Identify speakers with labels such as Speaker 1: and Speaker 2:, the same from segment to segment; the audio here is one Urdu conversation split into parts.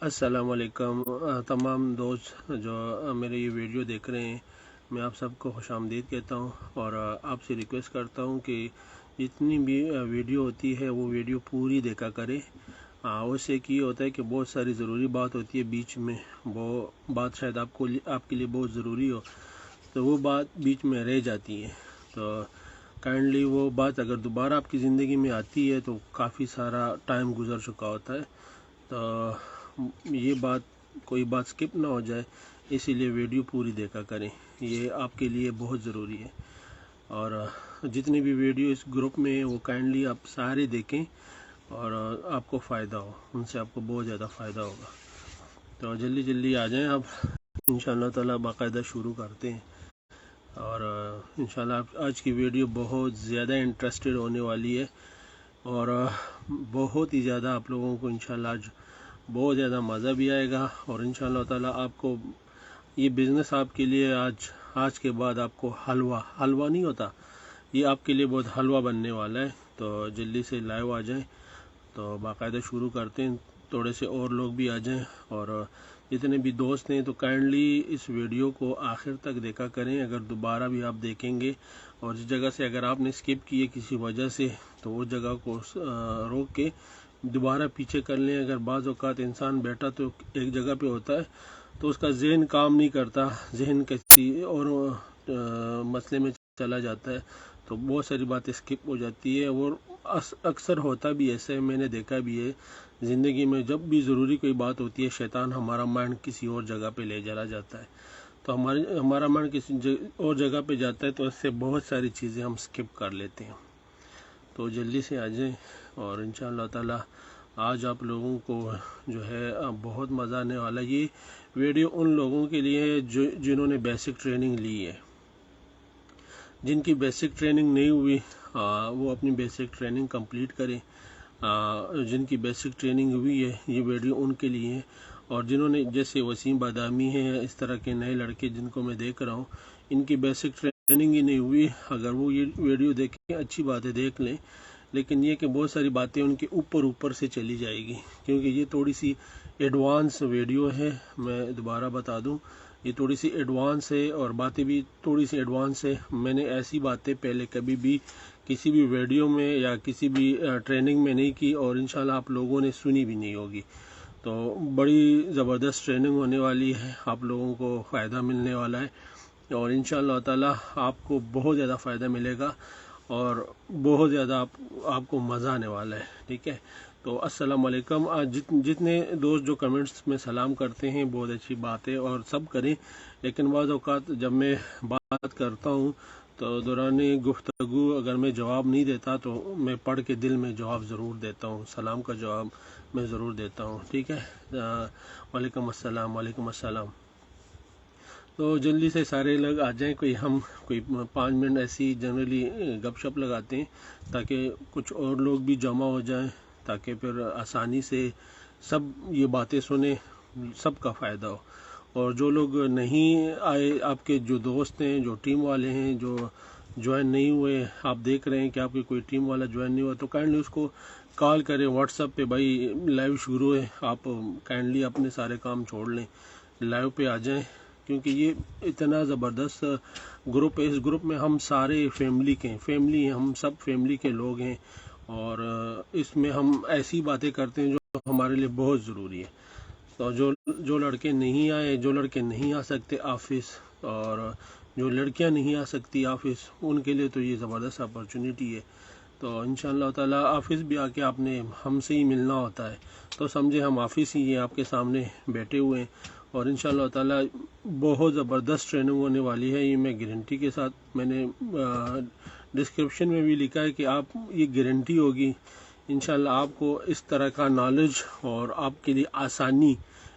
Speaker 1: السلام علیکم تمام دوست جو میرے یہ ویڈیو دیکھ رہے ہیں، میں آپ سب کو خوش آمدید کہتا ہوں اور آپ سے ریکویسٹ کرتا ہوں کہ جتنی بھی ویڈیو ہوتی ہے وہ ویڈیو پوری دیکھا کریں۔ اس سے یہ ہوتا ہے کہ بہت ساری ضروری بات ہوتی ہے بیچ میں، وہ بات شاید آپ کے لیے بہت ضروری ہو تو وہ بات بیچ میں رہ جاتی ہے، تو کائنڈلی وہ بات اگر دوبارہ آپ کی زندگی میں آتی ہے تو کافی سارا ٹائم گزر چکا ہوتا ہے، تو یہ کوئی بات سکپ نہ ہو جائے، اسی لیے ویڈیو پوری دیکھا کریں، یہ آپ کے لیے بہت ضروری ہے۔ اور جتنی بھی ویڈیو اس گروپ میں ہیں وہ کائنڈلی آپ سارے دیکھیں اور آپ کو فائدہ ہو، ان سے آپ کو بہت زیادہ فائدہ ہوگا۔ تو جلدی آ جائیں آپ، انشاءاللہ تعالی باقاعدہ شروع کرتے ہیں۔ اور انشاءاللہ آج کی ویڈیو بہت زیادہ انٹرسٹڈ ہونے والی ہے اور بہت ہی زیادہ آپ لوگوں کو انشاءاللہ آج بہت زیادہ مزہ بھی آئے گا، اور انشاءاللہ تعالی آپ کو یہ بزنس آپ کے لیے آج کے بعد آپ کو حلوہ نہیں ہوتا، یہ آپ کے لیے بہت حلوہ بننے والا ہے۔ تو جلدی سے لائیو آ جائیں، تو باقاعدہ شروع کرتے ہیں، تھوڑے سے اور لوگ بھی آ جائیں، اور جتنے بھی دوست ہیں تو کائنڈلی اس ویڈیو کو آخر تک دیکھا کریں۔ اگر دوبارہ بھی آپ دیکھیں گے اور جس جگہ سے اگر آپ نے سکپ کیے کسی وجہ سے تو اس جگہ کو روک کے دوبارہ پیچھے کر لیں۔ اگر بعض اوقات انسان بیٹھا تو ایک جگہ پہ ہوتا ہے تو اس کا ذہن کام نہیں کرتا، ذہن کسی اور مسئلے میں چلا جاتا ہے، تو بہت ساری باتیں سکپ ہو جاتی ہے، اور اکثر ہوتا بھی ایسا ہے، میں نے دیکھا بھی ہے زندگی میں، جب بھی ضروری کوئی بات ہوتی ہے شیطان ہمارا مائنڈ کسی اور جگہ پہ لے چلا جاتا ہے، تو ہمارا مائنڈ کسی اور جگہ پہ جاتا ہے تو اس سے بہت ساری چیزیں ہم سکپ کر لیتے ہیں۔ تو جلدی سے آ جائیں، اور انشاءاللہ تعالی آج آپ لوگوں کو جو ہے بہت مزہ آنے والا ہے۔ یہ ویڈیو ان لوگوں کے لیے ہے جنہوں نے بیسک ٹریننگ لی ہے، جن کی بیسک ٹریننگ نہیں ہوئی وہ اپنی بیسک ٹریننگ کمپلیٹ کریں، جن کی بیسک ٹریننگ ہوئی ہے یہ ویڈیو ان کے لیے ہے، اور جنہوں نے جیسے وسیم بادامی ہیں، اس طرح کے نئے لڑکے جن کو میں دیکھ رہا ہوں، ان کی بیسک ٹریننگ ہی نہیں ہوئی، اگر وہ یہ ویڈیو دیکھیں اچھی بات ہے، دیکھ لیں، لیکن یہ کہ بہت ساری باتیں ان کے اوپر سے چلی جائے گی، کیونکہ یہ تھوڑی سی ایڈوانس ویڈیو ہے۔ میں دوبارہ بتا دوں، یہ تھوڑی سی ایڈوانس ہے اور باتیں بھی تھوڑی سی ایڈوانس ہے۔ میں نے ایسی باتیں پہلے کبھی بھی کسی بھی ویڈیو میں یا کسی بھی ٹریننگ میں نہیں کی، اور انشاءاللہ آپ لوگوں نے سنی بھی نہیں ہوگی، تو بڑی زبردست ٹریننگ ہونے والی ہے، آپ لوگوں کو فائدہ ملنے والا ہے، اور انشاءاللہ تعالی آپ کو بہت زیادہ فائدہ ملے گا اور بہت زیادہ آپ کو مزہ آنے والا ہے، ٹھیک ہے۔ تو السلام علیکم۔ آج جتنے دوست جو کمنٹس میں سلام کرتے ہیں بہت اچھی بات ہے، اور سب کریں، لیکن بعض اوقات جب میں بات کرتا ہوں تو دوران گفتگو اگر میں جواب نہیں دیتا تو میں پڑھ کے دل میں جواب ضرور دیتا ہوں، سلام کا جواب میں ضرور دیتا ہوں، ٹھیک ہے۔ وعلیکم السلام، وعلیکم السلام۔ تو جلدی سے سارے لوگ آ جائیں، کوئی 5 منٹ ایسی جنرلی گپ شپ لگاتے ہیں تاکہ کچھ اور لوگ بھی جمع ہو جائیں، تاکہ پھر آسانی سے سب یہ باتیں سنیں، سب کا فائدہ ہو۔ اور جو لوگ نہیں آئے، آپ کے جو دوست ہیں، جو ٹیم والے ہیں، جو جوائن نہیں ہوئے، آپ دیکھ رہے ہیں کہ آپ کی کوئی ٹیم والا جوائن نہیں ہوا تو کائنڈلی اس کو کال کریں واٹس ایپ پہ، بھائی لائیو شروع ہے، آپ کائنڈلی اپنے سارے کام چھوڑ لیں، لائیو پہ آ جائیں، کیونکہ یہ اتنا زبردست گروپ ہے۔ اس گروپ میں ہم سارے فیملی ہیں، ہم سب فیملی کے لوگ ہیں، اور اس میں ہم ایسی باتیں کرتے ہیں جو ہمارے لیے بہت ضروری ہے۔ تو جو لڑکے نہیں آئے، جو لڑکے نہیں آ سکتے آفس، اور جو لڑکیاں نہیں آ سکتی آفس، ان کے لیے تو یہ زبردست اپرچونٹی ہے۔ تو انشاءاللہ تعالی آفس بھی آ کے آپ نے ہم سے ہی ملنا ہوتا ہے، تو سمجھے ہم آفس ہی ہیں، آپ کے سامنے بیٹھے ہوئے ہیں، اور انشاءاللہ تعالی بہت زبردست ٹریننگ ہونے والی ہے، یہ میں گارنٹی کے ساتھ، میں نے ڈسکرپشن میں بھی لکھا ہے کہ آپ یہ گارنٹی ہوگی، انشاءاللہ آپ کو اس طرح کا نالج اور آپ کے لیے آسانی،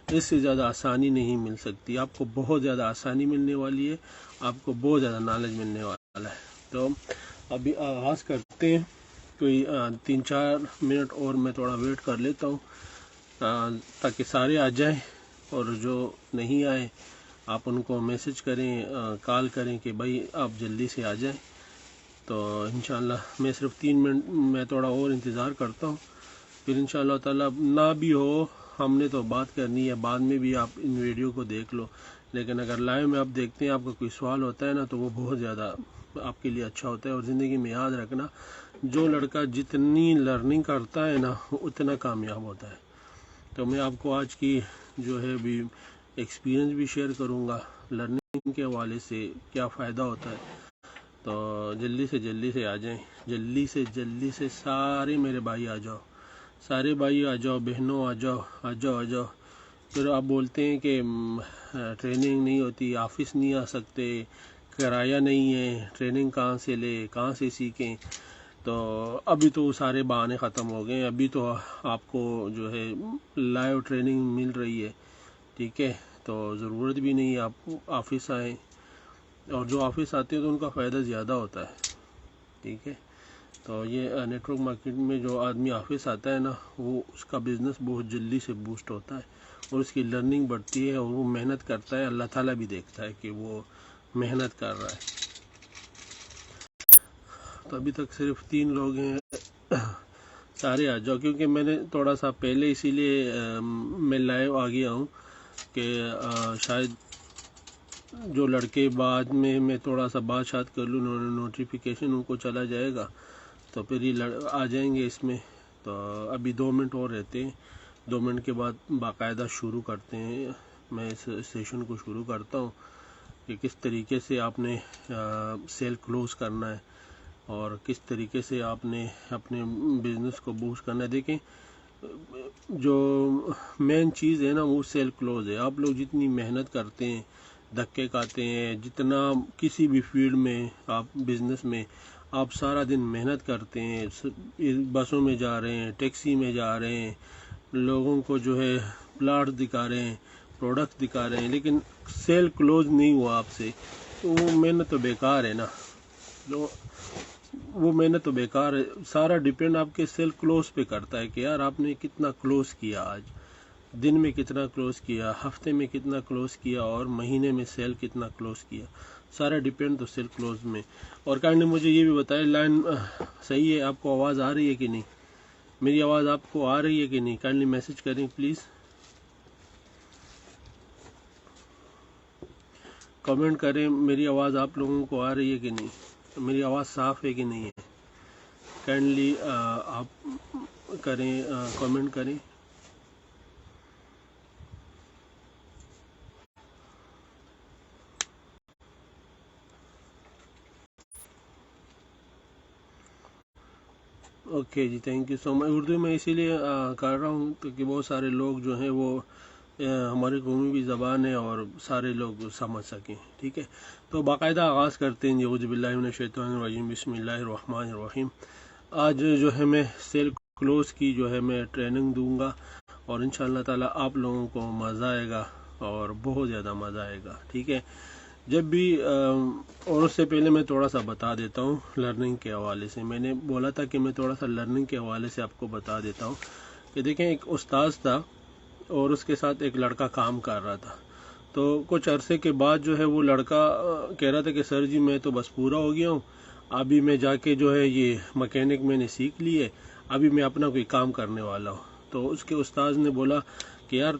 Speaker 1: اس سے زیادہ آسانی نہیں مل سکتی، آپ کو بہت زیادہ آسانی ملنے والی ہے، آپ کو بہت زیادہ نالج ملنے والا ہے۔ تو ابھی آغاز کرتے ہیں، کوئی 3-4 منٹ اور میں تھوڑا ویٹ کر لیتا ہوں تاکہ سارے آ جائیں، اور جو نہیں آئے آپ ان کو میسج کریں، کال کریں کہ بھائی آپ جلدی سے آ جائیں۔ تو انشاءاللہ میں صرف 3 منٹ میں تھوڑا اور انتظار کرتا ہوں، پھر انشاءاللہ تعالی نہ بھی ہو ہم نے تو بات کرنی ہے، بعد میں بھی آپ ان ویڈیو کو دیکھ لو، لیکن اگر لائیو میں آپ دیکھتے ہیں آپ کا کوئی سوال ہوتا ہے نا تو وہ بہت زیادہ آپ کے لیے اچھا ہوتا ہے۔ اور زندگی میں یاد رکھنا، جو لڑکا جتنی لرننگ کرتا ہے نا وہ اتنا کامیاب ہوتا ہے۔ تو میں آپ کو آج کی جو ہے بھی ایکسپیرینس بھی شیئر کروں گا لرننگ کے حوالے سے، کیا فائدہ ہوتا ہے۔ تو جلدی سے آ جائیں، جلدی سے سارے میرے بھائی آ جاؤ، سارے بھائی آ جاؤ، بہنوں آ جاؤ۔ پھر آپ بولتے ہیں کہ ٹریننگ نہیں ہوتی، آفس نہیں آ سکتے، کرایہ نہیں ہے، ٹریننگ کہاں سے لے، کہاں سے سیکھیں۔ تو ابھی تو سارے بہانے ختم ہو گئے، ابھی تو آپ کو جو ہے لائیو ٹریننگ مل رہی ہے، ٹھیک ہے۔ تو ضرورت بھی نہیں ہے آپ آفس آئیں، اور جو آفس آتے ہیں تو ان کا فائدہ زیادہ ہوتا ہے، ٹھیک ہے۔ تو یہ نیٹ ورک مارکیٹ میں جو آدمی آفس آتا ہے نا، وہ اس کا بزنس بہت جلدی سے بوسٹ ہوتا ہے، اور اس کی لرننگ بڑھتی ہے، اور وہ محنت کرتا ہے، اللہ تعالیٰ بھی دیکھتا ہے کہ وہ محنت کر رہا ہے۔ تو ابھی تک صرف 3 لوگ ہیں، سارے آ جاؤ، کیونکہ میں نے تھوڑا سا پہلے اسی لیے میں لائیو آ گیا ہوں کہ شاید جو لڑکے بعد میں تھوڑا سا بات شات کر لوں، نوٹیفیکیشن ان کو چلا جائے گا تو پھر یہ آ جائیں گے اس میں۔ تو ابھی 2 منٹ اور رہتے ہیں، 2 منٹ کے بعد باقاعدہ شروع کرتے ہیں، میں اس سیشن کو شروع کرتا ہوں کہ کس طریقے سے آپ نے سیل کلوز کرنا ہے، اور کس طریقے سے آپ نے اپنے بزنس کو بوسٹ کرنا ہے۔ دیکھیں، جو مین چیز ہے نا وہ سیل کلوز ہے۔ آپ لوگ جتنی محنت کرتے ہیں، دھکے کھاتے ہیں، جتنا کسی بھی فیلڈ میں آپ بزنس میں آپ سارا دن محنت کرتے ہیں، بسوں میں جا رہے ہیں، ٹیکسی میں جا رہے ہیں، لوگوں کو جو ہے پلاٹ دکھا رہے ہیں، پروڈکٹ دکھا رہے ہیں، لیکن سیل کلوز نہیں ہوا آپ سے، تو وہ محنت تو بیکار ہے نا، وہ محنت تو بیکار ہے۔ سارا ڈیپینڈ آپ کے سیل کلوز پہ کرتا ہے کہ یار آپ نے کتنا کلوز کیا، آج دن میں کتنا کلوز کیا، ہفتے میں کتنا کلوز کیا، اور مہینے میں سیل کتنا کلوز کیا، سارا ڈیپینڈ تو سیل کلوز میں۔ اور کائنڈلی مجھے یہ بھی بتائیں، لائن صحیح ہے، آپ کو آواز آ رہی ہے کہ نہیں، میری آواز آپ کو آ رہی ہے کہ نہیں، کائنڈلی میسج کریں پلیز، کمنٹ کریں میری آواز آپ لوگوں کو آ رہی ہے کہ نہیں، میری آواز صاف ہے کہ نہیں ہے، کائنڈلی آپ کریں، کمنٹ کریں۔ اوکے جی، thank you so much. Urdu میں اسی لیے کر رہا ہوں کہ بہت سارے لوگ جو ہیں وہ ہماری قومی بھی زبان ہے اور سارے لوگ سمجھ سکیں، ٹھیک ہے۔ تو باقاعدہ آغاز کرتے ہیں، اعوذ باللہ من الشیطان الرجیم، بسم اللہ الرحمن الرحیم۔ آج جو ہے میں سیل کلوز کی جو ہے میں ٹریننگ دوں گا، اور انشاءاللہ تعالی آپ لوگوں کو مزہ آئے گا، اور بہت زیادہ مزہ آئے گا، ٹھیک ہے۔ جب بھی اور اس سے پہلے میں تھوڑا سا بتا دیتا ہوں لرننگ کے حوالے سے، میں نے بولا تھا کہ میں تھوڑا سا لرننگ کے حوالے سے آپ کو بتا دیتا ہوں کہ دیکھیں، ایک استاذ تھا اور اس کے ساتھ ایک لڑکا کام کر رہا تھا۔ تو کچھ عرصے کے بعد جو ہے وہ لڑکا کہہ رہا تھا کہ سر جی میں تو بس پورا ہو گیا ہوں، ابھی میں جا کے جو ہے یہ مکینک میں نے سیکھ لی ہے، ابھی میں اپنا کوئی کام کرنے والا ہوں۔ تو اس کے استاذ نے بولا کہ یار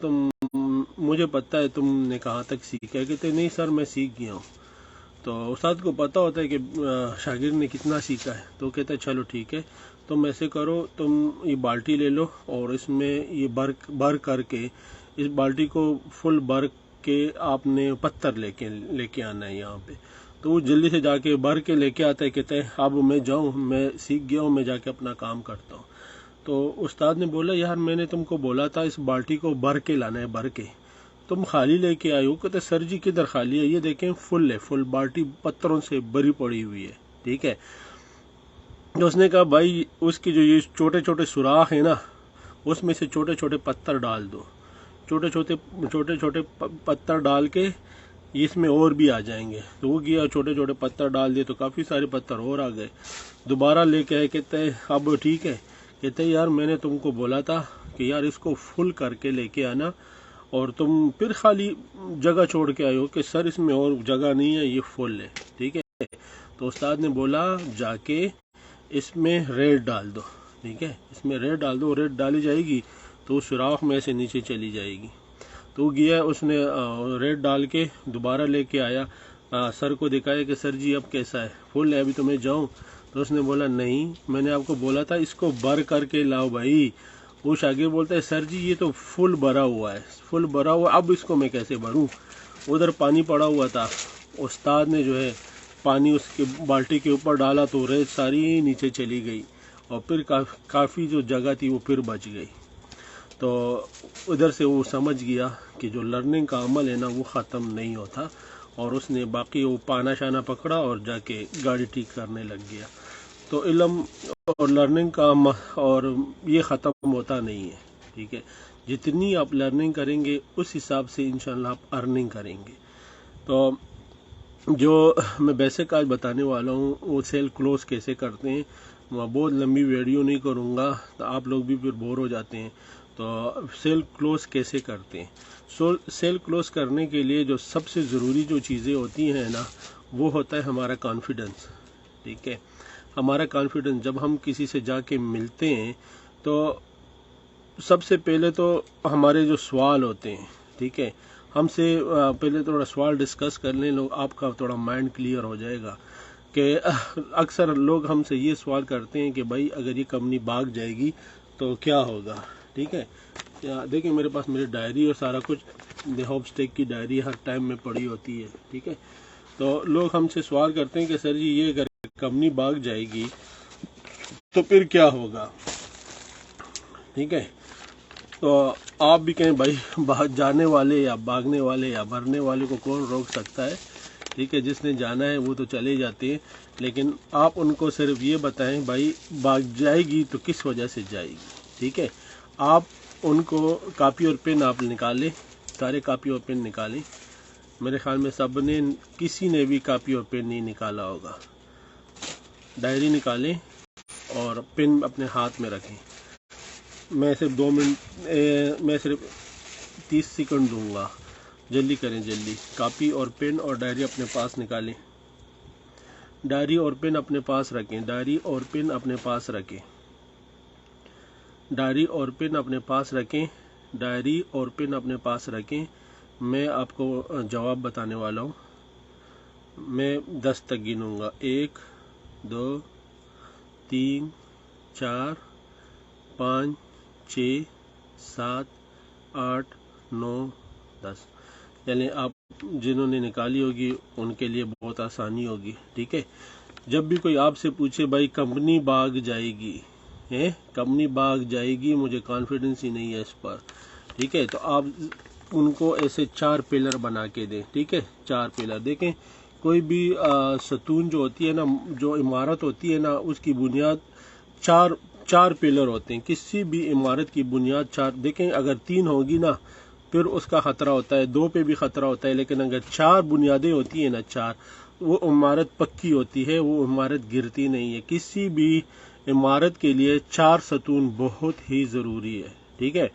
Speaker 1: مجھے پتہ ہے تم نے کہاں تک سیکھا ہے، کہتے نہیں سر میں سیکھ گیا ہوں۔ تو استاد کو پتہ ہوتا ہے کہ شاگرد نے کتنا سیکھا ہے، تو کہتا ہے چلو ٹھیک ہے، تم ایسے کرو، تم یہ بالٹی لے لو اور اس میں یہ بھر کر کے، اس بالٹی کو فل بھر کے آپ نے پتھر لے کے آنا ہے یہاں پہ۔ تو وہ جلدی سے جا کے بھر کے لے کے آتا ہے، کہتا ہے اب میں جاؤں، میں سیکھ گیا ہوں، میں جا کے اپنا کام کرتا ہوں۔ تو استاد نے بولا یار میں نے تم کو بولا تھا اس بالٹی کو بھر کے لانا ہے، بھر کے، تم خالی لے کے آئے ہو۔ کہتے سر جی کدھر خالی ہے، یہ دیکھیں فل ہے، فل بالٹی پتھروں سے بھری پڑی ہوئی ہے، ٹھیک ہے۔ تو اس نے کہا بھائی اس کی جو یہ چھوٹے چھوٹے سوراخ ہیں نا، اس میں سے چھوٹے چھوٹے پتھر ڈال دو، چھوٹے چھوٹے پتھر ڈال کے اس میں اور بھی آ جائیں گے۔ تو وہ گیا، چھوٹے چھوٹے پتھر ڈال دیے تو کافی سارے پتھر اور آ گئے، دوبارہ لے کے آئے، کہتے ہیں اب ٹھیک ہے، کہتے ہیں یار میں نے تم کو بولا تھا کہ یار اس کو فل کر کے لے کے آنا، اور تم پھر خالی جگہ چھوڑ کے آئے ہو کہ سر اس میں اور جگہ نہیں ہے، یہ فل ہے، ٹھیک ہے۔ تو استاد نے بولا جا کے اس میں ریت ڈال دو، ٹھیک ہے، اس میں ریت ڈال دو، ریت ڈالی جائے گی تو اس سوراخ میں سے نیچے چلی جائے گی۔ تو وہ گیا، اس نے ریت ڈال کے دوبارہ لے کے آیا، سر کو دکھایا کہ سر جی اب کیسا ہے، فل ہے، ابھی تو میں جاؤں؟ تو اس نے بولا نہیں، میں نے آپ کو بولا تھا اس کو بھر کر کے لاؤ بھائی۔ وہ شاگرد بولتا ہے سر جی یہ تو فل بھرا ہوا ہے، فل بھرا ہوا، اب اس کو میں کیسے بھروں؟ ادھر پانی پڑا ہوا تھا، استاد نے جو ہے پانی اس کے بالٹی کے اوپر ڈالا تو ریت ساری نیچے چلی گئی، اور پھر کافی جو جگہ تھی وہ پھر بچ گئی۔ تو ادھر سے وہ سمجھ گیا کہ جو لرننگ کا عمل ہے نا وہ ختم نہیں ہوتا، اور اس نے باقی وہ پانا شانا پکڑا اور جا کے گاڑی ٹھیک کرنے لگ گیا۔ تو علم اور لرننگ کا اور یہ ختم ہوتا نہیں ہے، ٹھیک ہے؟ جتنی آپ لرننگ کریں گے اس حساب سے انشاءاللہ آپ ارننگ کریں گے۔ تو جو میں بیسک آج بتانے والا ہوں وہ سیل کلوز کیسے کرتے ہیں، میں بہت لمبی ویڈیو نہیں کروں گا تو آپ لوگ بھی پھر بور ہو جاتے ہیں۔ تو سیل کلوز کیسے کرتے ہیں؟ سیل کلوز کرنے کے لیے جو سب سے ضروری جو چیزیں ہوتی ہیں نا وہ ہوتا ہے ہمارا کانفیڈنس، ٹھیک ہے؟ ہمارا کانفیڈنس جب ہم کسی سے جا کے ملتے ہیں تو سب سے پہلے تو ہمارے جو سوال ہوتے ہیں، ٹھیک ہے، ہم سے پہلے تھوڑا سوال ڈسکس کر لیں لوگ، آپ کا تھوڑا مائنڈ کلیئر ہو جائے گا۔ کہ اکثر لوگ ہم سے یہ سوال کرتے ہیں کہ بھائی اگر یہ کمپنی بھاگ جائے گی تو کیا ہوگا، ٹھیک ہے؟ دیکھیں میرے پاس میری ڈائری اور سارا کچھ، ہوپ اسٹیک کی ڈائری ہر ٹائم میں پڑی ہوتی ہے، ٹھیک ہے؟ تو لوگ ہم سے سوال کرتے ہیں کہ سر جی یہ اگر کمپنی بھاگ جائے گی تو پھر کیا ہوگا، ٹھیک ہے؟ تو آپ بھی کہیں بھائی جانے والے یا بھاگنے والے یا مرنے والے کو کون روک سکتا ہے، ٹھیک ہے؟ جس نے جانا ہے وہ تو چلے جاتے ہیں، لیکن آپ ان کو صرف یہ بتائیں بھائی بھاگ جائے گی تو کس وجہ سے جائے گی، ٹھیک ہے؟ آپ ان کو کاپی اور پین آپ نکالیں، سارے کاپی اور پین نکالیں، میرے خیال میں سب نے، کسی نے بھی کاپی اور پین نہیں نکالا ہوگا۔ ڈائری نکالیں اور پین اپنے ہاتھ میں رکھیں۔ میں صرف 2 منٹ، میں صرف 30 سیکنڈ دوں گا، جلدی کریں جلدی۔ کاپی اور پین اور ڈائری اپنے پاس نکالیں، ڈائری اور پین اپنے پاس رکھیں، ڈائری اور پین اپنے پاس رکھیں، ڈائری اور پین اپنے پاس رکھیں، ڈائری اور پین اپنے پاس رکھیں۔ میں آپ کو جواب بتانے والا ہوں، میں 10 تک گنوں گا، 1 2 3 4 5 6 7 8 9 10۔ یعنی آپ جنہوں نے نکالی ہوگی ان کے لیے بہت آسانی ہوگی، ٹھیک ہے؟ جب بھی کوئی آپ سے پوچھے بھائی کمپنی بھاگ جائے گی، کمپنی بھاگ جائے گی، مجھے کانفیڈنس ہی نہیں ہے اس پر، ٹھیک ہے؟ تو آپ ان کو ایسے 4 پلر بنا کے دیں، ٹھیک ہے؟ 4 پلر دیکھیں، کوئی بھی ستون جو ہوتی ہے نا، جو عمارت ہوتی ہے نا، اس کی بنیاد چار پلر ہوتے ہیں۔ کسی بھی عمارت کی بنیاد 4، دیکھیں اگر 3 ہوگی نا پھر اس کا خطرہ ہوتا ہے، 2 پہ بھی خطرہ ہوتا ہے، لیکن اگر 4 بنیادیں ہوتی ہیں نا، 4، وہ عمارت پکی ہوتی ہے، وہ عمارت گرتی نہیں ہے۔ کسی بھی عمارت کے لیے 4 ستون بہت ہی ضروری ہے، ٹھیک ہے؟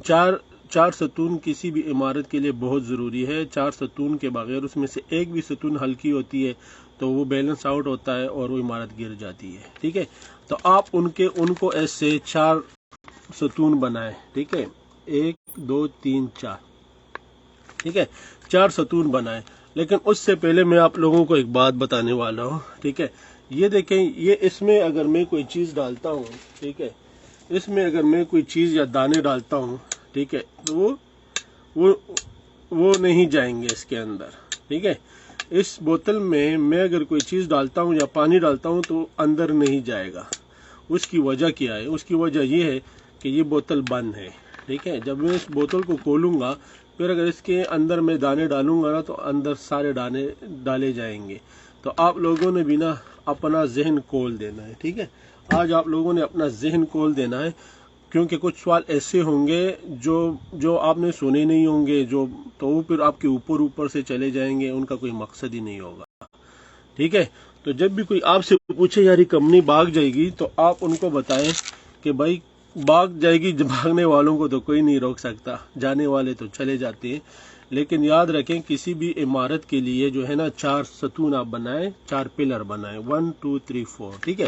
Speaker 1: 4 ستون کسی بھی عمارت کے لیے بہت ضروری ہے۔ 4 ستون کے بغیر اس میں سے ایک بھی ستون ہلکی ہوتی ہے تو وہ بیلنس آؤٹ ہوتا ہے اور وہ عمارت گر جاتی ہے، ٹھیک ہے؟ تو آپ ان کو ایسے 4 ستون بنائیں، ٹھیک ہے؟ 1 2 3 4، ٹھیک ہے؟ 4 ستون بنائیں۔ لیکن اس سے پہلے میں آپ لوگوں کو ایک بات بتانے والا ہوں، ٹھیک ہے؟ یہ دیکھیں، یہ اس میں اگر میں کوئی چیز ڈالتا ہوں، ٹھیک ہے؟ اس میں اگر میں کوئی چیز یا دانے ڈالتا ہوں، ٹھیک ہے، تو وہ نہیں جائیں گے اس کے اندر، ٹھیک ہے؟ اس بوتل میں اگر کوئی چیز ڈالتا ہوں یا پانی ڈالتا ہوں تو اندر نہیں جائے گا۔ اس کی وجہ کیا ہے؟ اس کی وجہ یہ ہے کہ یہ بوتل بند ہے، ٹھیک ہے؟ جب میں اس بوتل کو کھولوں گا پھر اگر اس کے اندر میں دانے ڈالوں گا نا تو اندر سارے دانے ڈالے جائیں گے۔ تو آپ لوگوں نے بھی نا اپنا ذہن کھول دینا ہے، ٹھیک ہے؟ آج آپ لوگوں نے اپنا ذہن کھول دینا ہے، کیونکہ کچھ سوال ایسے ہوں گے جو آپ نے سنے نہیں ہوں گے، تو وہ پھر آپ کے اوپر سے چلے جائیں گے، ان کا کوئی مقصد ہی نہیں ہوگا، ٹھیک ہے؟ تو جب بھی کوئی آپ سے پوچھے یار یہ کمپنی بھاگ جائے گی تو آپ ان کو بتائیں کہ بھائی بھاگ جائے گی، بھاگنے والوں کو تو کوئی نہیں روک سکتا، جانے والے تو چلے جاتے ہیں۔ لیکن یاد رکھیں کسی بھی عمارت کے لیے جو ہے نا 4 ستون آپ بنائیں، 4 پلر بنائیں، 1 2 3 4، ٹھیک ہے؟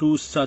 Speaker 1: 2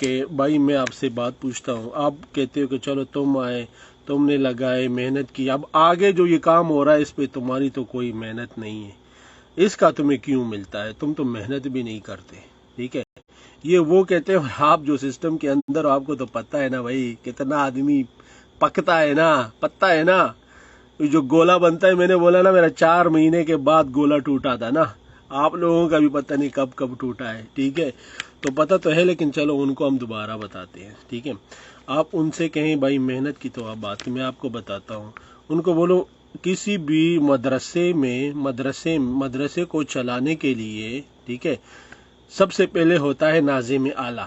Speaker 1: کہ بھائی میں آپ سے بات پوچھتا ہوں، آپ کہتے ہو کہ چلو تم آئے، تم نے لگائے، محنت کی، اب آگے جو یہ کام ہو رہا ہے اس پہ تمہاری تو کوئی محنت نہیں ہے، اس کا تمہیں کیوں ملتا ہے؟ تم تو محنت بھی نہیں کرتے، ٹھیک ہے؟ یہ وہ کہتے ہیں، اور آپ جو سسٹم کے اندر، آپ کو تو پتہ ہے نا بھائی کتنا آدمی پکتا ہے نا، پتہ ہے نا، جو گولا بنتا ہے، میں نے بولا نا میرا 4 مہینے کے بعد گولا ٹوٹا تھا نا، آپ لوگوں کا بھی پتہ نہیں کب کب ٹوٹا ہے، ٹھیک ہے؟ تو پتہ تو ہے، لیکن چلو ان کو ہم دوبارہ بتاتے ہیں، ٹھیک ہے؟ آپ ان سے کہیں بھائی محنت کی تو آپ بات، میں آپ کو بتاتا ہوں، ان کو بولو کسی بھی مدرسے کو چلانے کے لیے، ٹھیک ہے، سب سے پہلے ہوتا ہے ناظم اعلیٰ۔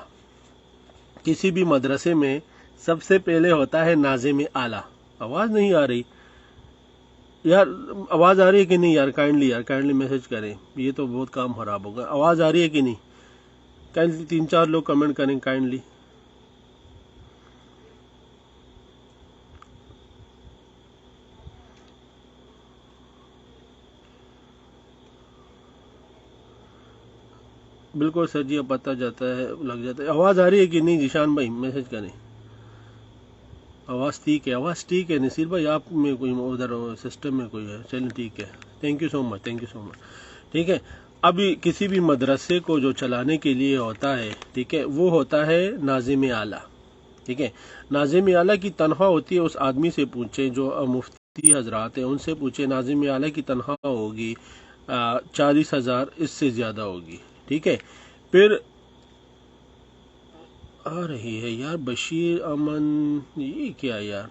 Speaker 1: کسی بھی مدرسے میں سب سے پہلے ہوتا ہے ناظم اعلیٰ۔ آواز نہیں آ رہی یار؟ آواز آ رہی ہے کہ نہیں یار؟ کائنڈلی میسج کریں، یہ تو بہت کام خراب ہوگا۔ آواز آ رہی ہے کہ نہیں؟ کائنڈلی 3-4 لوگ کمنٹ کریں کائنڈلی۔ بالکل سر جی، اب پتہ جاتا ہے، لگ جاتا ہے۔ آواز آ رہی ہے کہ نہیں ذیشان بھائی؟ میسج کریں۔ آواز ٹھیک ہے نصیر بھائی، آپ میں کوئی ادھر سسٹم میں کوئی ہے، چلیں ٹھیک ہے، تھینک یو سو مچ، ٹھیک ہے۔ ابھی کسی بھی مدرسے کو جو چلانے کے لیے ہوتا ہے، ٹھیک ہے، وہ ہوتا ہے ناظم اعلیٰ، ٹھیک ہے۔ ناظم اعلیٰ کی تنخواہ ہوتی ہے، اس آدمی سے پوچھیں جو مفتی حضرات ہیں، ان سے پوچھیں، ناظم اعلیٰ کی تنخواہ ہوگی 40,000، اس سے زیادہ ہوگی، ٹھیک ہے۔ پھر آ رہی ہے یار بشیر امن، یہ کیا یار؟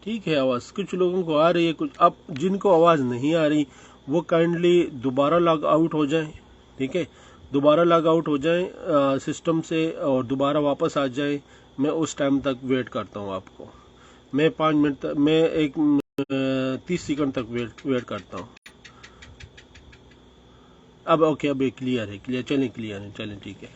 Speaker 1: ٹھیک ہے، آواز کچھ لوگوں کو آ رہی ہے، کچھ اب جن کو آواز نہیں آ رہی وہ کائنڈلی دوبارہ لاگ آؤٹ ہو جائیں، ٹھیک ہے، دوبارہ لاگ آؤٹ ہو جائیں سسٹم سے، اور دوبارہ واپس آ جائیں۔ میں اس ٹائم تک ویٹ کرتا ہوں آپ کو، میں 5 منٹ تک، میں 30 سیکنڈ تک ویٹ کرتا ہوں۔ اب اوکے، اب کلیئر ہے، چلیں ٹھیک ہے۔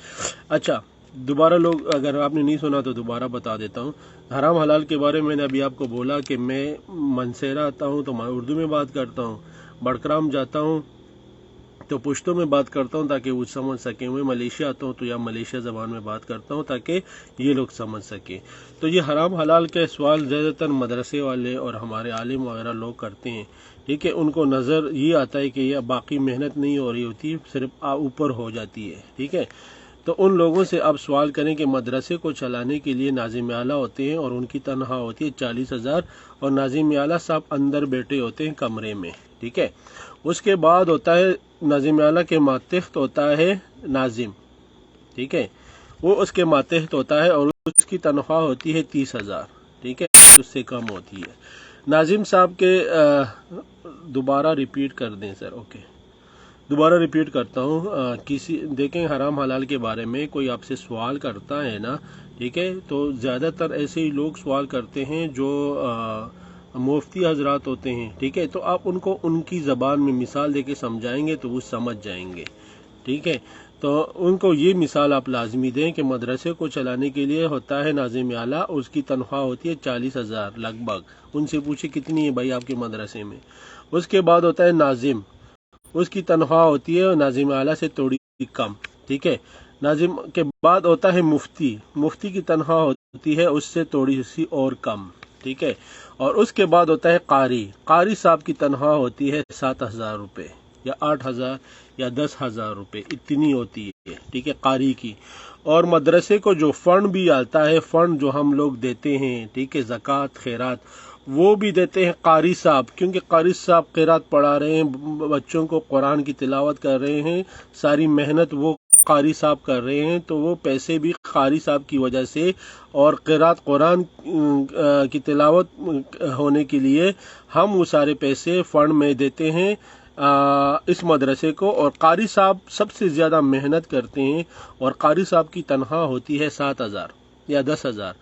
Speaker 1: اچھا، دوبارہ لوگ، اگر آپ نے نہیں سنا تو دوبارہ بتا دیتا ہوں۔ حرام حلال کے بارے میں نے ابھی آپ کو بولا کہ میں منسیرہ آتا ہوں تو میں اردو میں بات کرتا ہوں، بڑکرام جاتا ہوں تو پشتو میں بات کرتا ہوں تاکہ وہ سمجھ سکیں، میں ملیشیا آتا ہوں تو یا ملیشیا زبان میں بات کرتا ہوں تاکہ یہ لوگ سمجھ سکیں۔ تو یہ حرام حلال کے سوال زیادہ تر مدرسے والے اور ہمارے عالم وغیرہ لوگ کرتے ہیں، ٹھیک ہے۔ ان کو نظر یہ آتا ہے کہ یہ باقی محنت نہیں ہو رہی ہوتی، صرف اوپر ہو جاتی ہے، ٹھیک ہے۔ تو ان لوگوں سے آپ سوال کریں کہ مدرسے کو چلانے کے لیے ناظم اعلیٰ ہوتے ہیں اور ان کی تنخواہ ہوتی ہے 40,000، اور ناظم اعلیٰ صاحب اندر بیٹھے ہوتے ہیں کمرے میں، ٹھیک ہے۔ اس کے بعد ہوتا ہے ناظم اعلیٰ کے ماتحت ہوتا ہے ناظم، ٹھیک ہے، وہ اس کے ماتحت ہوتا ہے اور اس کی تنخواہ ہوتی ہے 30,000، ٹھیک ہے، اس سے کم ہوتی ہے۔ ناظم صاحب کے دوبارہ ریپیٹ کر دیں سر، اوکے، دوبارہ ریپیٹ کرتا ہوں۔ دیکھیں، حرام حلال کے بارے میں کوئی آپ سے سوال کرتا ہے نا، ٹھیک ہے، تو زیادہ تر ایسے ہی لوگ سوال کرتے ہیں جو مفتی حضرات ہوتے ہیں، ٹھیک ہے۔ تو آپ ان کو ان کی زبان میں مثال دے کے سمجھائیں گے تو وہ سمجھ جائیں گے، ٹھیک ہے۔ تو ان کو یہ مثال آپ لازمی دیں کہ مدرسے کو چلانے کے لیے ہوتا ہے ناظم اعلیٰ، اس کی تنخواہ ہوتی ہے 40,000 لگ بھگ، ان سے پوچھے کتنی ہے بھائی آپ کے مدرسے میں۔ اس کے بعد ہوتا ہے ناظم، اس کی تنخواہ ہوتی ہے ناظم اعلیٰ سے تھوڑی کم، ٹھیک ہے۔ ناظم کے بعد ہوتا ہے مفتی، مفتی کی تنخواہ ہوتی ہے اس سے تھوڑی سی اور کم، ٹھیک ہے۔ اور اس کے بعد ہوتا ہے قاری، قاری صاحب کی تنخواہ ہوتی ہے 7,000 روپے یا 8,000 یا 10,000 روپے، اتنی ہوتی ہے، ٹھیک ہے، قاری کی۔ اور مدرسے کو جو فنڈ بھی آتا ہے، فنڈ جو ہم لوگ دیتے ہیں، ٹھیک ہے، زکوٰۃ خیرات، وہ بھی دیتے ہیں قاری صاحب، کیونکہ قاری صاحب قرات پڑھا رہے ہیں، بچوں کو قرآن کی تلاوت کر رہے ہیں، ساری محنت وہ قاری صاحب کر رہے ہیں، تو وہ پیسے بھی قاری صاحب کی وجہ سے، اور قرات قرآن کی تلاوت ہونے کے لیے ہم وہ سارے پیسے فنڈ میں دیتے ہیں اس مدرسے کو، اور قاری صاحب سب سے زیادہ محنت کرتے ہیں، اور قاری صاحب کی تنخواہ ہوتی ہے 7,000 یا 10,000،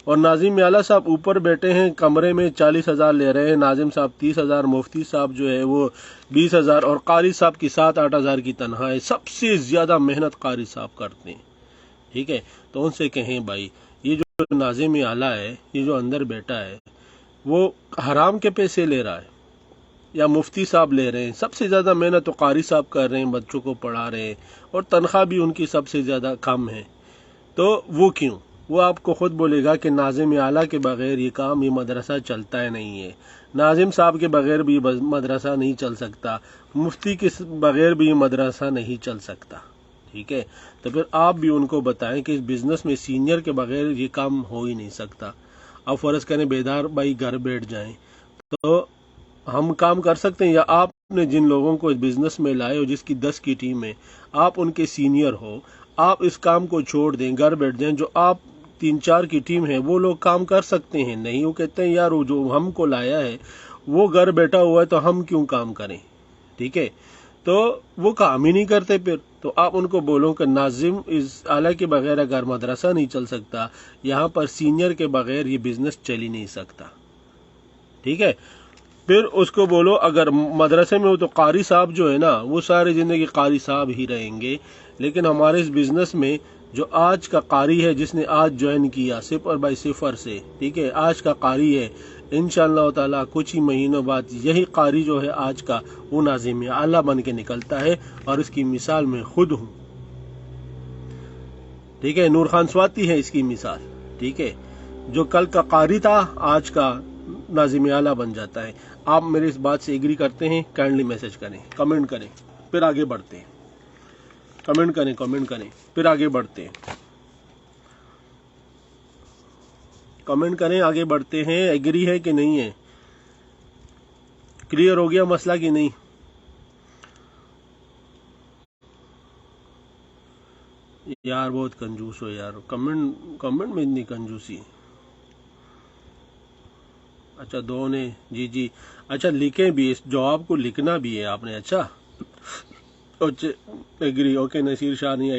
Speaker 1: اور ناظم اعلیٰ صاحب اوپر بیٹھے ہیں کمرے میں 40,000 لے رہے ہیں، ناظم صاحب 30,000، مفتی صاحب جو ہے وہ 20,000، اور قاری صاحب کی 7-8,000 کی تنخواہ ہے۔ سب سے زیادہ محنت قاری صاحب کرتے ہیں، ٹھیک ہے۔ تو ان سے کہیں بھائی یہ جو ناظم اعلیٰ ہے، یہ جو اندر بیٹھا ہے، وہ حرام کے پیسے لے رہا ہے یا مفتی صاحب لے رہے ہیں؟ سب سے زیادہ محنت تو قاری صاحب کر رہے ہیں، بچوں کو پڑھا رہے ہیں، اور تنخواہ بھی ان کی سب سے زیادہ کم ہے، تو وہ کیوں؟ وہ آپ کو خود بولے گا کہ ناظم اعلیٰ کے بغیر یہ کام، یہ مدرسہ چلتا ہے نہیں ہے، ناظم صاحب کے بغیر بھی یہ مدرسہ نہیں چل سکتا، مفتی کے بغیر بھی یہ مدرسہ نہیں چل سکتا، ٹھیک ہے؟ تو پھر آپ بھی ان کو بتائیں کہ اس بزنس میں سینئر کے بغیر یہ کام ہو ہی نہیں سکتا۔ اب فرض کریں بیدار بھائی گھر بیٹھ جائیں تو ہم کام کر سکتے ہیں، یا آپ نے جن لوگوں کو اس بزنس میں لائے ہو، جس کی 10 کی ٹیم ہے، آپ ان کے سینئر ہو، آپ اس کام کو چھوڑ دیں، گھر بیٹھ جائیں، جو آپ 3-4 کی ٹیم ہے وہ لوگ کام کر سکتے ہیں۔ نہیں، وہ کہتے ہیں یار وہ جو ہم کو لایا ہے وہ گھر بیٹھا ہوا ہے تو ہم کیوں کام کریں، ٹھیک ہے؟ تو وہ کام ہی نہیں کرتے۔ پھر تو آپ ان کو بولو کہ ناظم اس اعلیٰ کے بغیر اگر مدرسہ نہیں چل سکتا، یہاں پر سینئر کے بغیر یہ بزنس چل ہی نہیں سکتا، ٹھیک ہے؟ پھر اس کو بولو اگر مدرسے میں ہو تو قاری صاحب جو ہے نا وہ ساری زندگی قاری صاحب ہی رہیں گے، لیکن ہمارے اس بزنس میں جو آج کا قاری ہے، جس نے آج جوائن کیا 0 سے، ٹھیک ہے، آج کا قاری ہے، انشاءاللہ تعالی کچھ ہی مہینوں بعد یہی قاری جو ہے آج کا وہ ناظم اعلیٰ بن کے نکلتا ہے، اور اس کی مثال میں خود ہوں، ٹھیک ہے؟ نور خان سواتی ہے اس کی مثال، ٹھیک ہے؟ جو کل کا قاری تھا آج کا ناظم اعلیٰ بن جاتا ہے۔ آپ میرے اس بات سے ایگری کرتے ہیں؟ کائنڈلی میسج کریں، کمنٹ کریں، پھر آگے بڑھتے ہیں۔ کمنٹ کریں پھر آگے بڑھتے ہیں، کمنٹ کریں، آگے بڑھتے ہیں۔ ایگری ہے کہ نہیں ہے؟ کلیئر ہو گیا مسئلہ کہ نہیں؟ یار بہت کنجوس ہو یار، کمنٹ میں اتنی کنجوسی۔ اچھا 2 نے جی اچھا لکھیں بھی، اس جواب کو لکھنا بھی ہے آپ نے، اچھا ایگری، اوکے نصیر شاہ نہیں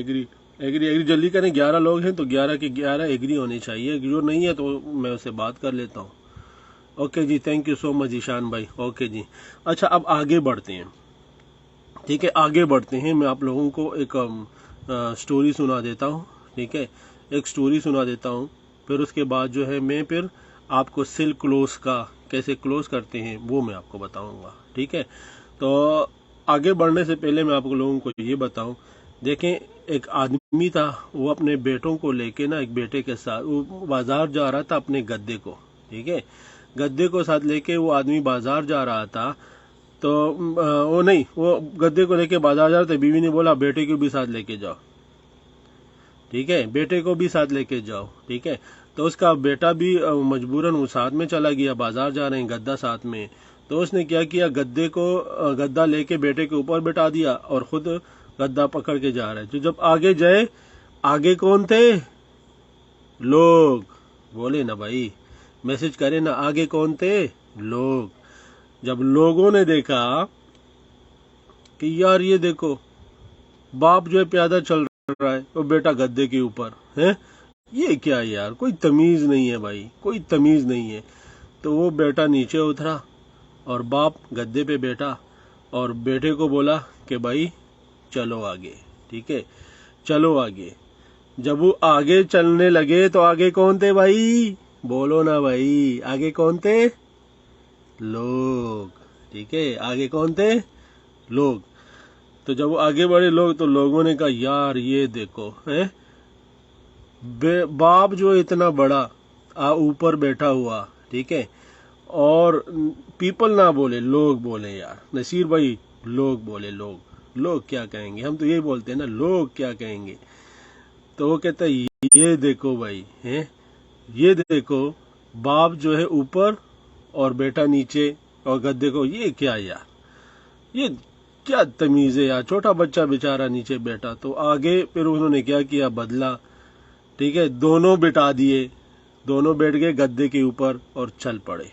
Speaker 1: ایگری جلدی کریں، 11 لوگ ہیں تو 11 کے 11 ایگری ہونے چاہیے، جو نہیں ہے تو میں اسے بات کر لیتا ہوں۔ اوکے جی، thank you so much Ishan بھائی، اوکے جی۔ اچھا اب آگے بڑھتے ہیں، ٹھیک ہے؟ آگے بڑھتے ہیں، میں آپ لوگوں کو ایک سٹوری سنا دیتا ہوں، ٹھیک ہے؟ ایک سٹوری سنا دیتا ہوں، پھر اس کے بعد جو ہے میں پھر آپ کو سیل کلوز کا کیسے کلوز کرتے ہیں وہ میں آپ کو بتاؤں گا، ٹھیک ہے؟ تو آگے بڑھنے سے پہلے میں آپ لوگوں کو یہ بتاؤں، دیکھیں ایک آدمی تھا، وہ اپنے بیٹوں کو لے کے نا، ایک بیٹے کے ساتھ وہ بازار جا رہا تھا اپنے گدے کو، ٹھیک ہے؟ گدے کو ساتھ لے کے وہ آدمی بازار جا رہا تھا، تو وہ گدے کو لے کے بازار جا رہا تھا، بیوی نے بولا بیٹے کو بھی ساتھ لے کے جاؤ، ٹھیک ہے؟ بیٹے کو بھی ساتھ لے کے جاؤ، ٹھیک ہے؟ تو اس کا بیٹا بھی مجبوراً وہ ساتھ میں چلا گیا، بازار جا رہے ہیں، گدا ساتھ میں، تو اس نے کیا کیا، گدا لے کے بیٹے کے اوپر بٹھا دیا اور خود گدا پکڑ کے جا رہا ہے۔ تو جب آگے جائے، آگے کون تھے؟ لوگ، بولے نا بھائی، میسج کرے نا، آگے کون تھے؟ لوگ۔ جب لوگوں نے دیکھا کہ یار یہ دیکھو باپ جو ہے پیادہ چل رہا ہے اور بیٹا گدے کے اوپر ہے، یہ کیا یار، کوئی تمیز نہیں ہے بھائی، کوئی تمیز نہیں ہے۔ تو وہ بیٹا نیچے اترا اور باپ گدے پہ بیٹھا اور بیٹے کو بولا کہ بھائی چلو آگے، ٹھیک ہے؟ چلو آگے۔ جب وہ آگے چلنے لگے تو آگے کون تھے بھائی؟ بولو نا بھائی، آگے کون تھے؟ لوگ، ٹھیک ہے؟ آگے کون تھے؟ لوگ۔ تو جب وہ آگے بڑھے لوگ، تو لوگوں نے کہا یار یہ دیکھو، باپ جو اتنا بڑا اوپر بیٹھا ہوا، ٹھیک ہے؟ اور پیپل نہ بولے، لوگ بولے، یار نصیر بھائی، لوگ بولے، لوگ کیا کہیں گے؟ ہم تو یہی بولتے ہیں نا، لوگ کیا کہیں گے؟ تو وہ کہتا ہے یہ دیکھو بھائی، یہ دیکھو باپ جو ہے اوپر اور بیٹا نیچے اور گدے کو، یہ کیا یار، یہ کیا تمیز ہے یار، چھوٹا بچہ بیچارہ نیچے بیٹھا۔ تو آگے پھر انہوں نے کیا کیا، بدلا، ٹھیک ہے؟ دونوں بٹھا دیے، دونوں بیٹھ گئے گدے کے اوپر اور چل پڑے۔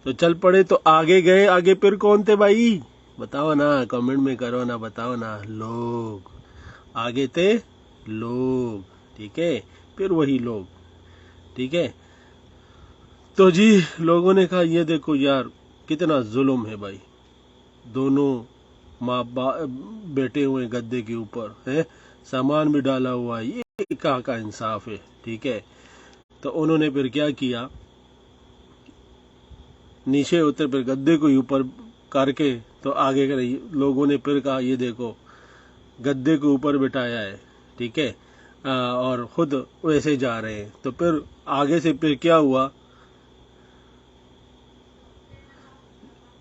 Speaker 1: تو چل پڑے تو آگے گئے، آگے پھر کون تھے بھائی؟ بتاؤ نا، کمنٹ میں کرو نا، بتاؤ نا، لوگ۔ آگے تھے لوگ، ٹھیک ہے؟ پھر وہی لوگ، ٹھیک ہے؟ تو جی لوگوں نے کہا یہ دیکھو یار کتنا ظلم ہے بھائی، دونوں ماں بیٹھے ہوئے گدے کے اوپر، سامان بھی ڈالا ہوا ہے، یہ کہاں کا انصاف ہے، ٹھیک ہے؟ تو انہوں نے پھر کیا کیا، نیچے اتر پھر گدے کو اوپر کر کے تو آگے لوگوں نے پھر کہا یہ دیکھو گدے کو اوپر بٹھایا ہے، ٹھیک ہے؟ اور خود ویسے جا رہے ہیں، تو پھر آگے سے پھر کیا ہوا؟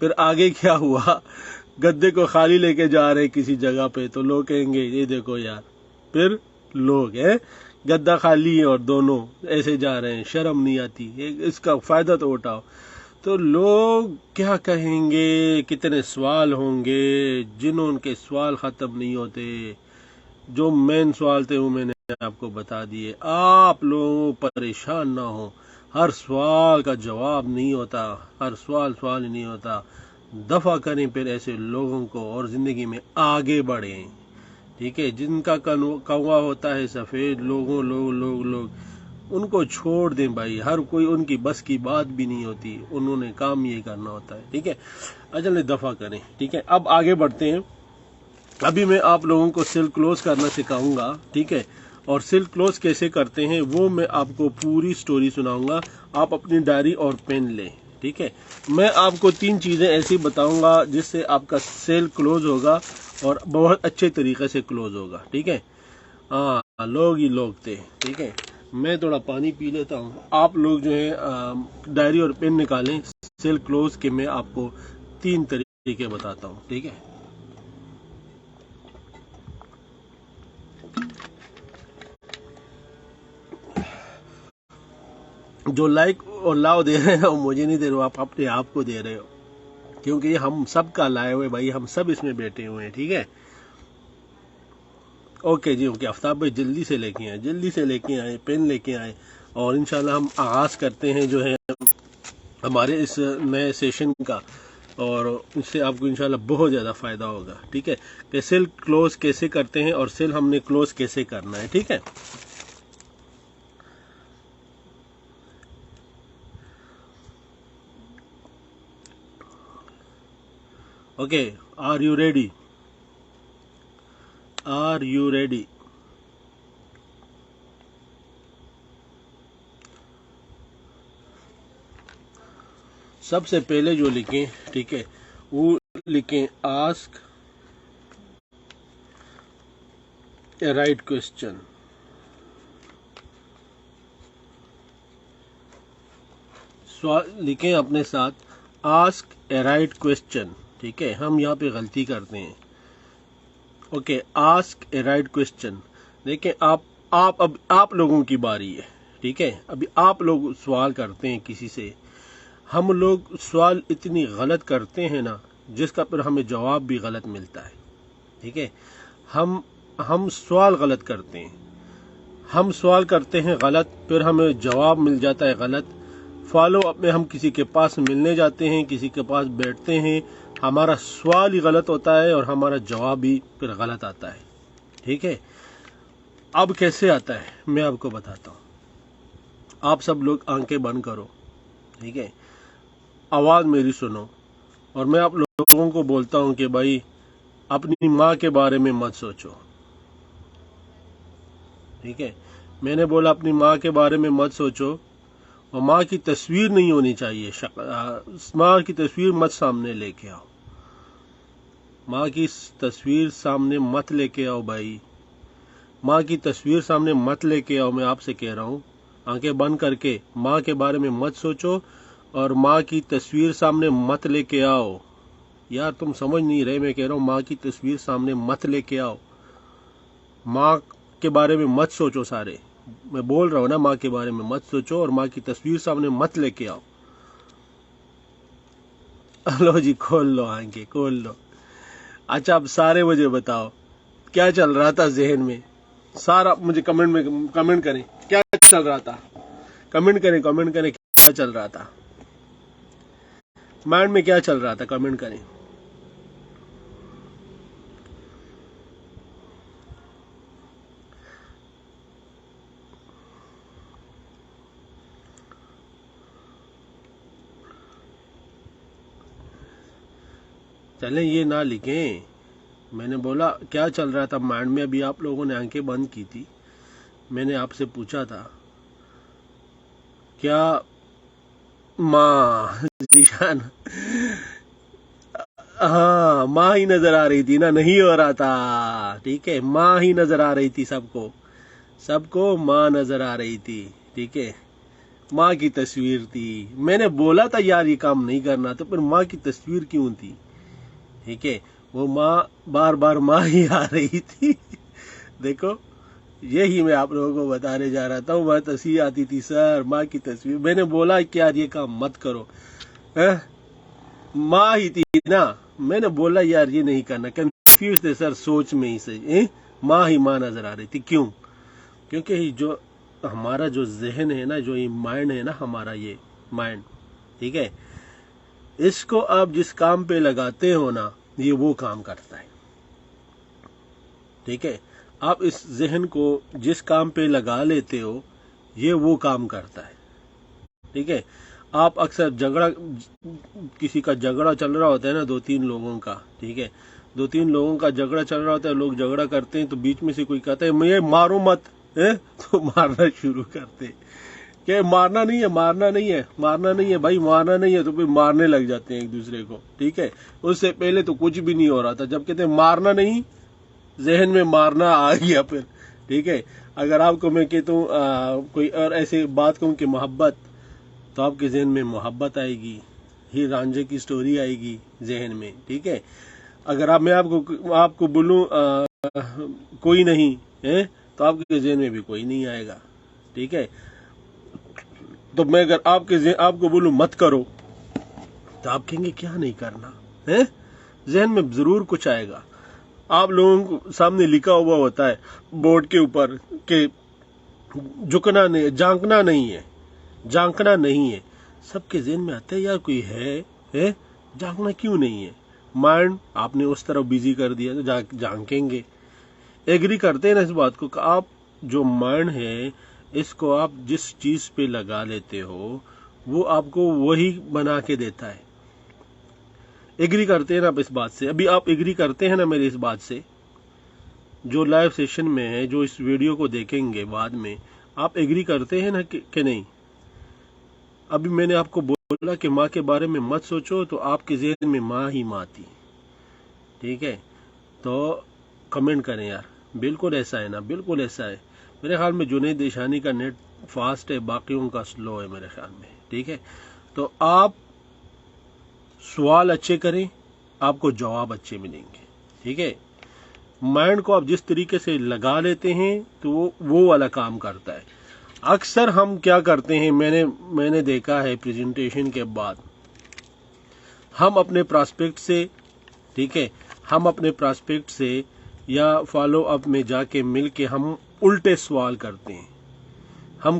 Speaker 1: پھر آگے کیا ہوا؟ گدے کو خالی لے کے جا رہے کسی جگہ پہ، تو لوگ کہیں گے یہ دیکھو یار، پھر لوگ ہیں گدا خالی ہے اور دونوں ایسے جا رہے ہیں، شرم نہیں آتی، اس کا فائدہ تو اٹھاؤ۔ تو لوگ کیا کہیں گے؟ کتنے سوال ہوں گے، جنہوں کے سوال ختم نہیں ہوتے۔ جو مین سوال تھے وہ میں نے آپ کو بتا دیے۔ آپ لوگ پریشان نہ ہوں، ہر سوال کا جواب نہیں ہوتا، ہر سوال ہی نہیں ہوتا۔ دفع کریں پھر ایسے لوگوں کو اور زندگی میں آگے بڑھیں، ٹھیک ہے؟ جن کا کوا ہوتا ہے سفید، لوگ ان کو چھوڑ دیں بھائی، ہر کوئی ان کی بس کی بات بھی نہیں ہوتی، انہوں نے کام یہ کرنا ہوتا ہے، ٹھیک ہے؟ اچھا دفع کریں، ٹھیک ہے؟ اب آگے بڑھتے ہیں۔ ابھی میں آپ لوگوں کو سیل کلوز کرنا سکھاؤں گا، ٹھیک ہے؟ اور سیل کلوز کیسے کرتے ہیں وہ میں آپ کو پوری سٹوری سناؤں گا۔ آپ اپنی ڈائری اور پین لیں، ٹھیک ہے؟ میں آپ کو 3 چیزیں ایسی بتاؤں گا جس سے آپ کا سیل کلوز ہوگا اور بہت اچھے طریقے سے کلوز ہوگا، ٹھیک ہے؟ ہاں، لوگ ہی لوگ تھے، ٹھیک ہے؟ میں تھوڑا پانی پی لیتا ہوں۔ آپ لوگ جو ہے ڈائری اور پین نکالیں، سیل کلوز کے میں آپ کو 3 طریقے بتاتا ہوں، ٹھیک ہے؟ جو لائک اور لاؤ دے رہے ہیں وہ مجھے نہیں دے رہے ہو، آپ اپنے آپ کو دے رہے ہو، کیونکہ یہ ہم سب کا لائے ہوئے بھائی، ہم سب اس میں بیٹھے ہوئے ہیں، ٹھیک ہے؟ اوکے جی، اوکے آفتاب بھائی جلدی سے لے کے آئے پین لے کے آئے، اور انشاءاللہ ہم آغاز کرتے ہیں جو ہے ہمارے اس نئے سیشن کا، اور اس سے آپ کو انشاءاللہ بہت زیادہ فائدہ ہوگا، ٹھیک ہے؟ کہ سیل کلوز کیسے کرتے ہیں اور سیل ہم نے کلوز کیسے کرنا ہے، ٹھیک ہے؟ Okay, are you ready? سب سے پہلے جو لکھیں، ٹھیک ہے، وہ لکھیں آسک اے رائٹ کوسچن۔ سوال لکھیں اپنے ساتھ، آسک اے رائٹ کوسچن، ٹھیک ہے؟ ہم یہاں پہ غلطی کرتے ہیں۔ Okay, ask a right question. دیکھیں آپ لوگوں کی باری ہے، ٹھیک ہے؟ ابھی آپ لوگ سوال کرتے ہیں کسی سے، ہم لوگ سوال اتنی غلط کرتے ہیں نا، جس کا پھر ہمیں جواب بھی غلط ملتا ہے، ٹھیک ہے؟ ہم سوال غلط کرتے ہیں، ہم سوال کرتے ہیں غلط، پھر ہمیں جواب مل جاتا ہے غلط۔ فالو اپ میں ہم کسی کے پاس ملنے جاتے ہیں، کسی کے پاس بیٹھتے ہیں، ہمارا سوال ہی غلط ہوتا ہے اور ہمارا جواب بھی پھر غلط آتا ہے، ٹھیک ہے؟ اب کیسے آتا ہے میں آپ کو بتاتا ہوں۔ آپ سب لوگ آنکھیں بند کرو، ٹھیک ہے؟ آواز میری سنو، اور میں آپ لوگوں کو بولتا ہوں کہ بھائی اپنی ماں کے بارے میں مت سوچو، ٹھیک ہے؟ میں نے بولا اپنی ماں کے بارے میں مت سوچو، اور ماں کی تصویر نہیں ہونی چاہیے، ماں کی تصویر مت سامنے لے کے آؤ، ماں کی تصویر سامنے مت لے کے آؤ بھائی، ماں کی تصویر سامنے مت لے کے آؤ۔ میں آپ سے کہہ رہا ہوں، آنکھیں بند کر کے ماں کے بارے میں مت سوچو، اور ماں کی تصویر سامنے مت لے کے آؤ۔ یار تم سمجھ نہیں رہے، میں کہہ رہا ہوں ماں کی تصویر سامنے مت لے کے آؤ، ماں کے بارے میں مت سوچو سارے، میں بول رہا ہوں نا، ماں کے بارے میں مت سوچو اور ماں کی تصویر سامنے مت لے کے آؤ۔ لو جی، کھول لو آنکھیں، کھول لو۔ اچھا اب سارے مجھے بتاؤ کیا چل رہا تھا ذہن میں، سارا مجھے کمنٹ کریں کیا چل رہا تھا، کمنٹ کریں کیا چل رہا تھا مائنڈ میں، کیا چل رہا تھا، کمنٹ کریں۔ چلیں یہ نہ لکھیں، میں نے بولا کیا چل رہا تھا مائنڈ میں۔ ابھی آپ لوگوں نے آنکھیں بند کی تھی، میں نے آپ سے پوچھا تھا کیا ماں ذیشان، ہاں ماں ہی نظر آ رہی تھی نا، نہیں ہو رہا تھا، ٹھیک ہے؟ ماں ہی نظر آ رہی تھی سب کو، سب کو ماں نظر آ رہی تھی، ٹھیک ہے، ماں کی تصویر تھی. میں نے بولا تھا یار یہ کام نہیں کرنا، تو پھر ماں کی تصویر کیوں تھی؟ ٹھیک ہے، وہ ماں بار بار ماں ہی آ رہی تھی. دیکھو یہی میں آپ لوگوں کو بتانے جا رہا تھا. وہ تصویر آتی تھی سر، ماں کی تصویر. میں نے بولا کہ یار یہ کام مت کرو، ماں ہی تھی نا. میں نے بولا یار یہ نہیں کرنا. کنفیوز تھے سر سوچ میں ہی سے، ماں ہی ماں نظر آ رہی تھی. کیوں؟ کیونکہ جو ہمارا جو ذہن ہے نا، جو یہ مائنڈ ہے نا ہمارا، یہ مائنڈ، ٹھیک ہے، اس کو آپ جس کام پہ لگاتے ہو نا، یہ وہ کام کرتا ہے. ٹھیک ہے، آپ اس ذہن کو جس کام پہ لگا لیتے ہو، یہ وہ کام کرتا ہے. ٹھیک ہے، آپ اکثر کسی کا جھگڑا چل رہا ہوتا ہے نا، 2-3 لوگوں کا، ٹھیک ہے، 2-3 لوگوں کا جھگڑا چل رہا ہوتا ہے، لوگ جھگڑا کرتے ہیں، تو بیچ میں سے کوئی کہتا ہے میں مارو مت، تو مارنا شروع کرتے کہ مارنا نہیں ہے، مارنا نہیں ہے، مارنا نہیں ہے بھائی، مارنا نہیں ہے، تو پھر مارنے لگ جاتے ہیں ایک دوسرے کو. ٹھیک ہے، اس سے پہلے تو کچھ بھی نہیں ہو رہا تھا، جب کہتے ہیں مارنا نہیں، ذہن میں مارنا آ گیا پھر. ٹھیک ہے، اگر آپ کو میں کہتا ہوں کوئی اور ایسی بات کہوں کہ محبت، تو آپ کے ذہن میں محبت آئے گی، ہی رانجھے کی سٹوری آئے گی ذہن میں. ٹھیک ہے، اگر میں آپ کو بولوں کوئی نہیں ہے، تو آپ کے ذہن میں بھی کوئی نہیں آئے گا. ٹھیک ہے، تو میں اگر آپ کو بولوں مت کرو، تو آپ کہیں گے کیا نہیں کرنا ہے، ذہن میں ضرور کچھ آئے گا. آپ لوگوں کو سامنے لکھا ہوا ہوتا ہے بورڈ کے اوپر کہ جھکنا نہیں، جھانکنا نہیں ہے، جھانکنا نہیں ہے. سب کے ذہن میں آتا ہے یار کوئی ہے، جھانکنا کیوں نہیں ہے. مائنڈ آپ نے اس طرف بیزی کر دیا تو جھانکیں گے. ایگری کرتے ہیں نا اس بات کو کہ آپ جو مائنڈ ہے، اس کو آپ جس چیز پہ لگا لیتے ہو، وہ آپ کو وہی بنا کے دیتا ہے. ایگری کرتے ہیں نا آپ اس بات سے؟ ابھی آپ ایگری کرتے ہیں نا میری اس بات سے؟ جو لائیو سیشن میں ہے، جو اس ویڈیو کو دیکھیں گے بعد میں، آپ ایگری کرتے ہیں نا کہ نہیں؟ ابھی میں نے آپ کو بولا کہ ماں کے بارے میں مت سوچو، تو آپ کے ذہن میں ماں ہی ماں تھی. ٹھیک ہے، تو کمنٹ کریں یار، بالکل ایسا ہے نا؟ بالکل ایسا ہے. میرے خیال میں جنید دیشانی کا نیٹ فاسٹ ہے، باقیوں کا سلو ہے میرے خیال میں. ٹھیک ہے، تو آپ سوال اچھے کریں، آپ کو جواب اچھے ملیں گے. ٹھیک ہے، مائنڈ کو آپ جس طریقے سے لگا لیتے ہیں تو وہ والا کام کرتا ہے. اکثر ہم کیا کرتے ہیں، میں نے دیکھا ہے پریزنٹیشن کے بعد، ہم اپنے پراسپیکٹ سے، ٹھیک ہے، ہم اپنے پراسپیکٹ سے یا فالو اپ میں جا کے مل کے ہم الٹے سوال کرتے ہیں. ہم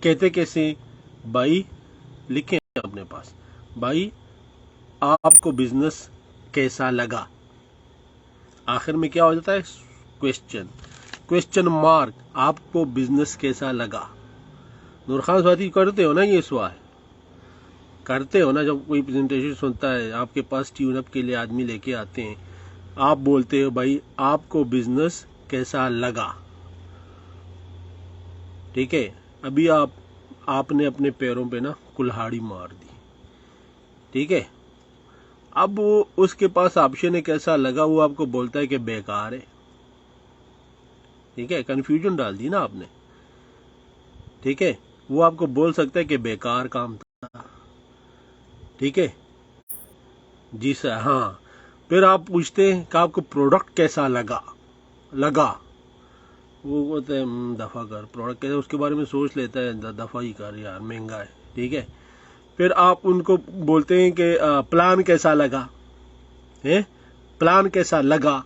Speaker 1: کہتے کیسے؟ بھائی لکھیں اپنے پاس، بھائی آپ کو بزنس کیسا لگا؟ آخر میں کیا ہو جاتا ہے؟ Question mark. آپ کو بزنس کیسا لگا؟ نور خان ساتھی کرتے ہو نا یہ سوال؟ کرتے ہو نا؟ جب کوئی پریزنٹیشن سنتا ہے، آپ کے پاس ٹیون اپ کے لیے آدمی لے کے آتے ہیں، آپ بولتے ہو بھائی آپ کو بزنس کیسا لگا؟ ٹھیک ہے، ابھی آپ نے اپنے پیروں پہ نا کلہاڑی مار دی. ٹھیک ہے، اب وہ اس کے پاس آپشن ہے کیسا لگا، وہ آپ کو بولتا ہے کہ بیکار ہے. ٹھیک ہے، کنفیوژن ڈال دی نا آپ نے. ٹھیک ہے، وہ آپ کو بول سکتا ہے کہ بیکار کام تھا. ٹھیک ہے جی سر، ہاں. پھر آپ پوچھتے ہیں کہ آپ کو پروڈکٹ کیسا لگا. وہ کہتے ہیں دفع کر پروڈکٹ کیسا، اس کے بارے میں سوچ لیتا ہے، دفع ہی کر یار، مہنگا ہے. ٹھیک ہے، پھر آپ ان کو بولتے ہیں کہ پلان کیسا لگا، پلان کیسا لگا.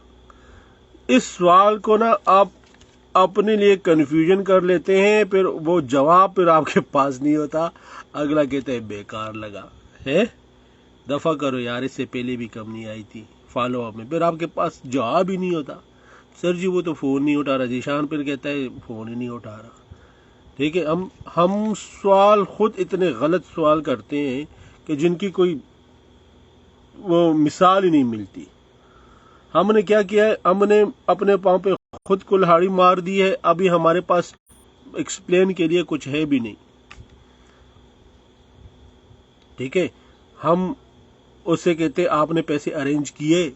Speaker 1: اس سوال کو نا آپ اپنے لیے کنفیوژن کر لیتے ہیں، پھر وہ جواب پھر آپ کے پاس نہیں ہوتا. اگلا کہتا ہے بیکار لگا ہے، دفع کرو یار، اس سے پہلے بھی کم نہیں آئی تھی. فالو اپ میں پھر آپ کے پاس جواب ہی نہیں ہوتا. سر جی وہ تو فون نہیں اٹھا رہا، ذیشان پھر کہتا ہے فون ہی نہیں اٹھا رہا. ٹھیک ہے، ہم سوال خود اتنے غلط سوال کرتے ہیں کہ جن کی کوئی وہ مثال ہی نہیں ملتی. ہم نے کیا کیا ہے، ہم نے اپنے پاؤں پہ خود کلہاڑی مار دی ہے. ابھی ہمارے پاس ایکسپلین کے لیے کچھ ہے بھی نہیں. ٹھیک ہے، ہم اس سے کہتے آپ نے پیسے ارینج کیے،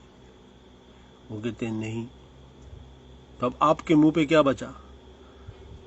Speaker 1: وہ کہتے نہیں. تو اب آپ کے منہ پہ کیا بچا؟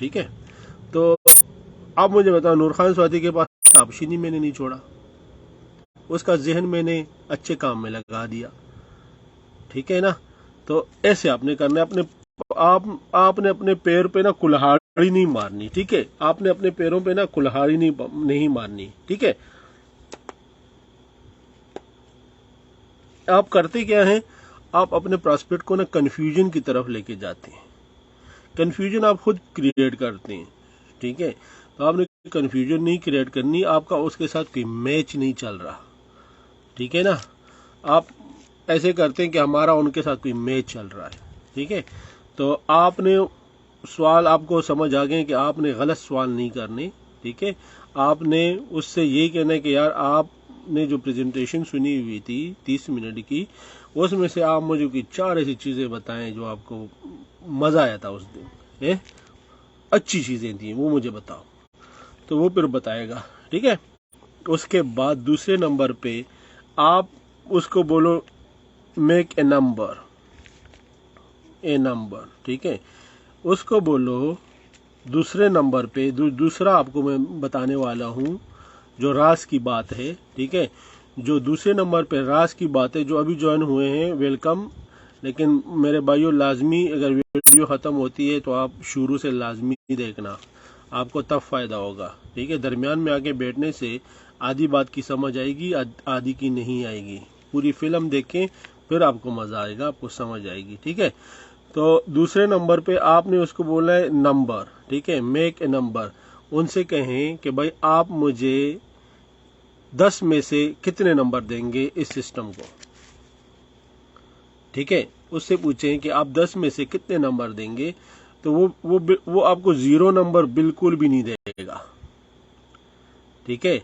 Speaker 1: ٹھیک ہے. تو آپ مجھے بتاؤ نور خان سوادی کے پاس آپشن ہی میں نے نہیں چھوڑا, اس کا ذہن میں نے اچھے کام میں لگا دیا. ٹھیک ہے نا. تو ایسے آپ نے کرنا ہے, آپ نے اپنے پیر پہ نا کلہاڑی نہیں مارنی. ٹھیک ہے, آپ نے اپنے پیروں پہ نا کلہاڑی نہیں مارنی. ٹھیک ہے. آپ کرتے کیا ہیں, آپ اپنے پراسپیکٹ کو نا کنفیوژن کی طرف لے کے جاتے ہیں. کنفیوژن آپ خود کریٹ کرتے ہیں. ٹھیک ہے. تو آپ نے کنفیوژن نہیں کریٹ کرنی, آپ کا اس کے ساتھ کوئی میچ نہیں چل رہا. ٹھیک ہے نا. آپ ایسے کرتے ہیں کہ ہمارا ان کے ساتھ کوئی میچ چل رہا ہے. ٹھیک ہے. تو آپ نے سوال, آپ کو سمجھ آ گئے کہ آپ نے غلط سوال نہیں کرنے. ٹھیک ہے. آپ نے اس سے یہی کہنا ہے کہ یار آپ نے جو پریزنٹیشن سنی ہوئی تھی 30 منٹ کی, اس میں سے آپ مجھے کوئی 4 ایسی چیزیں بتائیں جو آپ کو مزہ آیا تھا اس دن, اچھی چیزیں تھیں وہ مجھے بتاؤ. تو وہ پھر بتائے گا. ٹھیک ہے. اس کے بعد دوسرے نمبر پہ آپ اس کو بولو میک اے نمبر. ٹھیک ہے. اس کو بولو دوسرے نمبر پہ, دوسرا آپ کو میں بتانے والا ہوں جو راز کی بات ہے. ٹھیک ہے. جو دوسرے نمبر پہ راز کی بات ہے, جو ابھی جوائن ہوئے ہیں ویلکم, لیکن میرے بھائیو لازمی اگر ویڈیو ختم ہوتی ہے تو آپ شروع سے لازمی دیکھنا, آپ کو تب فائدہ ہوگا. ٹھیک ہے. درمیان میں آگے بیٹھنے سے آدھی بات کی سمجھ آئے گی, آدھی کی نہیں آئے گی. پوری فلم دیکھیں پھر آپ کو مزہ آئے گا, آپ کو سمجھ آئے گی. ٹھیک ہے. تو دوسرے نمبر پہ آپ نے اس کو بولا ہے نمبر. ٹھیک ہے. Make a number. ان سے کہیں کہ بھائی آپ مجھے 10 میں سے کتنے نمبر دیں گے اس سسٹم کو. ٹھیک ہے. اس سے پوچھیں کہ آپ 10 میں سے کتنے نمبر دیں گے, تو وہ آپ کو 0 نمبر بالکل بھی نہیں دے گا. ٹھیک ہے.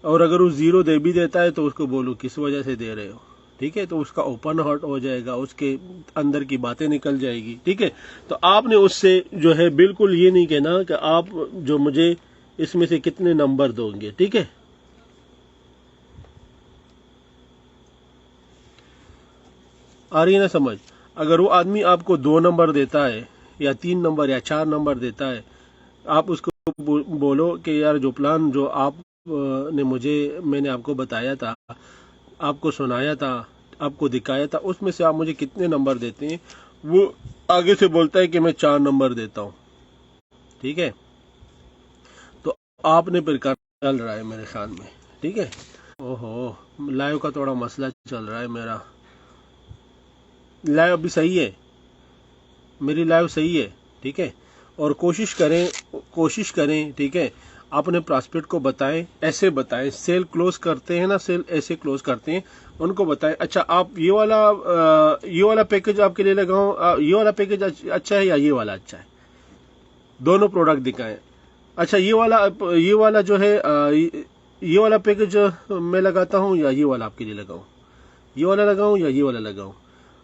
Speaker 1: اور اگر وہ 0 دے بھی دیتا ہے تو اس کو بولو کس وجہ سے دے رہے ہو. ٹھیک ہے. تو اس کا اوپن ہارٹ ہو جائے گا, اس کے اندر کی باتیں نکل جائے گی. ٹھیک ہے. تو آپ نے اس سے جو ہے بالکل یہ نہیں کہنا کہ آپ جو مجھے اس میں سے کتنے نمبر دو گے. ٹھیک ہے. آ رہی ہے نا سمجھ. اگر وہ آدمی آپ کو 2 نمبر دیتا ہے یا 3 نمبر یا 4 نمبر دیتا ہے, آپ اس کو بولو کہ یار جو پلان جو آپ نے میں نے آپ کو بتایا تھا, آپ کو سنایا تھا, آپ کو دکھایا تھا, اس میں سے آپ مجھے کتنے نمبر دیتے ہیں. وہ آگے سے بولتا ہے کہ میں 4 نمبر دیتا ہوں. ٹھیک ہے. تو آپ نے پھر چل رہا ہے میرے خیال میں. ٹھیک ہے. اوہو, لائیو کا تھوڑا مسئلہ چل رہا ہے میرا. لائیو ابھی صحیح ہے, میری لائیو صحیح ہے. ٹھیک ہے. اور کوشش کریں. ٹھیک ہے. اپنے پراسپیکٹ کو بتائیں, ایسے بتائیں, سیل کلوز کرتے ہیں نا, سیل ایسے کلوز کرتے ہیں, ان کو بتائیں اچھا آپ یہ والا پیکج آپ کے لیے لگاؤں, یہ والا پیکج اچھا ہے یا یہ والا اچھا ہے. دونوں پروڈکٹ دکھائیں. اچھا یہ والا جو ہے یہ والا پیکج میں لگاتا ہوں یا یہ والا آپ کے لیے لگاؤں, یہ والا لگاؤں یا یہ والا لگاؤں.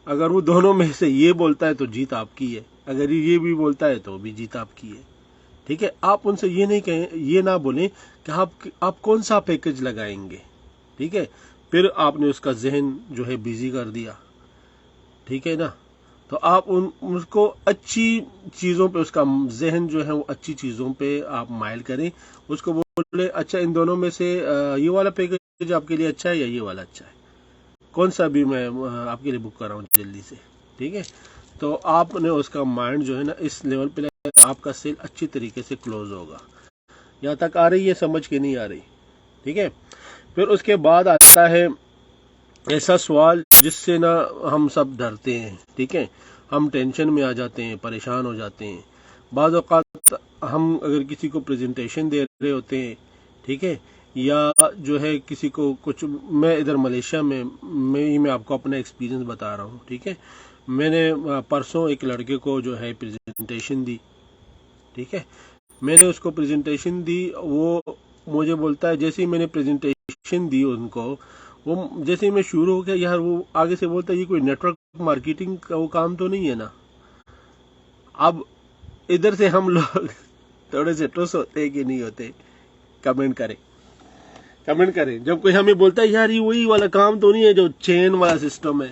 Speaker 1: اگر وہ دونوں میں سے یہ بولتا ہے تو جیت آپ کی ہے, اگر یہ بھی بولتا ہے تو بھی جیت آپ کی ہے. ٹھیک ہے. آپ ان سے یہ نہ بولیں کہ آپ کون سا پیکج لگائیں گے. ٹھیک ہے. پھر آپ نے اس کا ذہن جو ہے بیزی کر دیا. ٹھیک ہے نا. تو آپ اس کو اچھی چیزوں پہ, اس کا ذہن جو ہے وہ اچھی چیزوں پہ آپ مائل کریں. اس کو بولے اچھا ان دونوں میں سے یہ والا پیکج آپ کے لیے اچھا ہے یا یہ والا اچھا ہے, کون سا بھی میں آپ کے لیے بک کر رہا ہوں جلدی سے. ٹھیک ہے. تو آپ نے اس کا مائنڈ جو ہے نا اس لیول پہ, آپ کا سیل اچھی طریقے سے کلوز ہوگا. یہاں تک آ رہی ہے سمجھ کے نہیں آ رہی. ٹھیک ہے. پھر اس کے بعد آتا ہے ایسا سوال جس سے نا ہم سب ڈرتے ہیں. ٹھیک ہے. ہم ٹینشن میں آ جاتے ہیں, پریشان ہو جاتے ہیں. بعض اوقات ہم اگر کسی کو پریزنٹیشن دے رہے ہوتے ہیں, ٹھیک ہے, یا جو ہے کسی کو کچھ, میں ادھر ملیشیا میں آپ کو اپنا ایکسپیرینس بتا رہا ہوں. ٹھیک ہے. میں نے پرسوں ایک لڑکے کو جو ہے پریزنٹیشن دی. ٹھیک ہے. میں نے اس کو پریزنٹیشن دی, وہ مجھے بولتا ہے جیسے ہی میں نے پریزنٹیشن دی ان کو, وہ جیسے ہی میں شروع ہو گیا, یار وہ آگے سے بولتا ہے یہ کوئی نیٹ ورک مارکیٹنگ کا وہ کام تو نہیں ہے نا. اب ادھر سے ہم لوگ تھوڑے سے ٹوس ہوتے کہ نہیں ہوتے, کمنٹ کریں. جب کوئی ہمیں بولتا ہے یار یہ وہی والا کام تو نہیں ہے جو چین والا سسٹم ہے.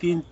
Speaker 1: 3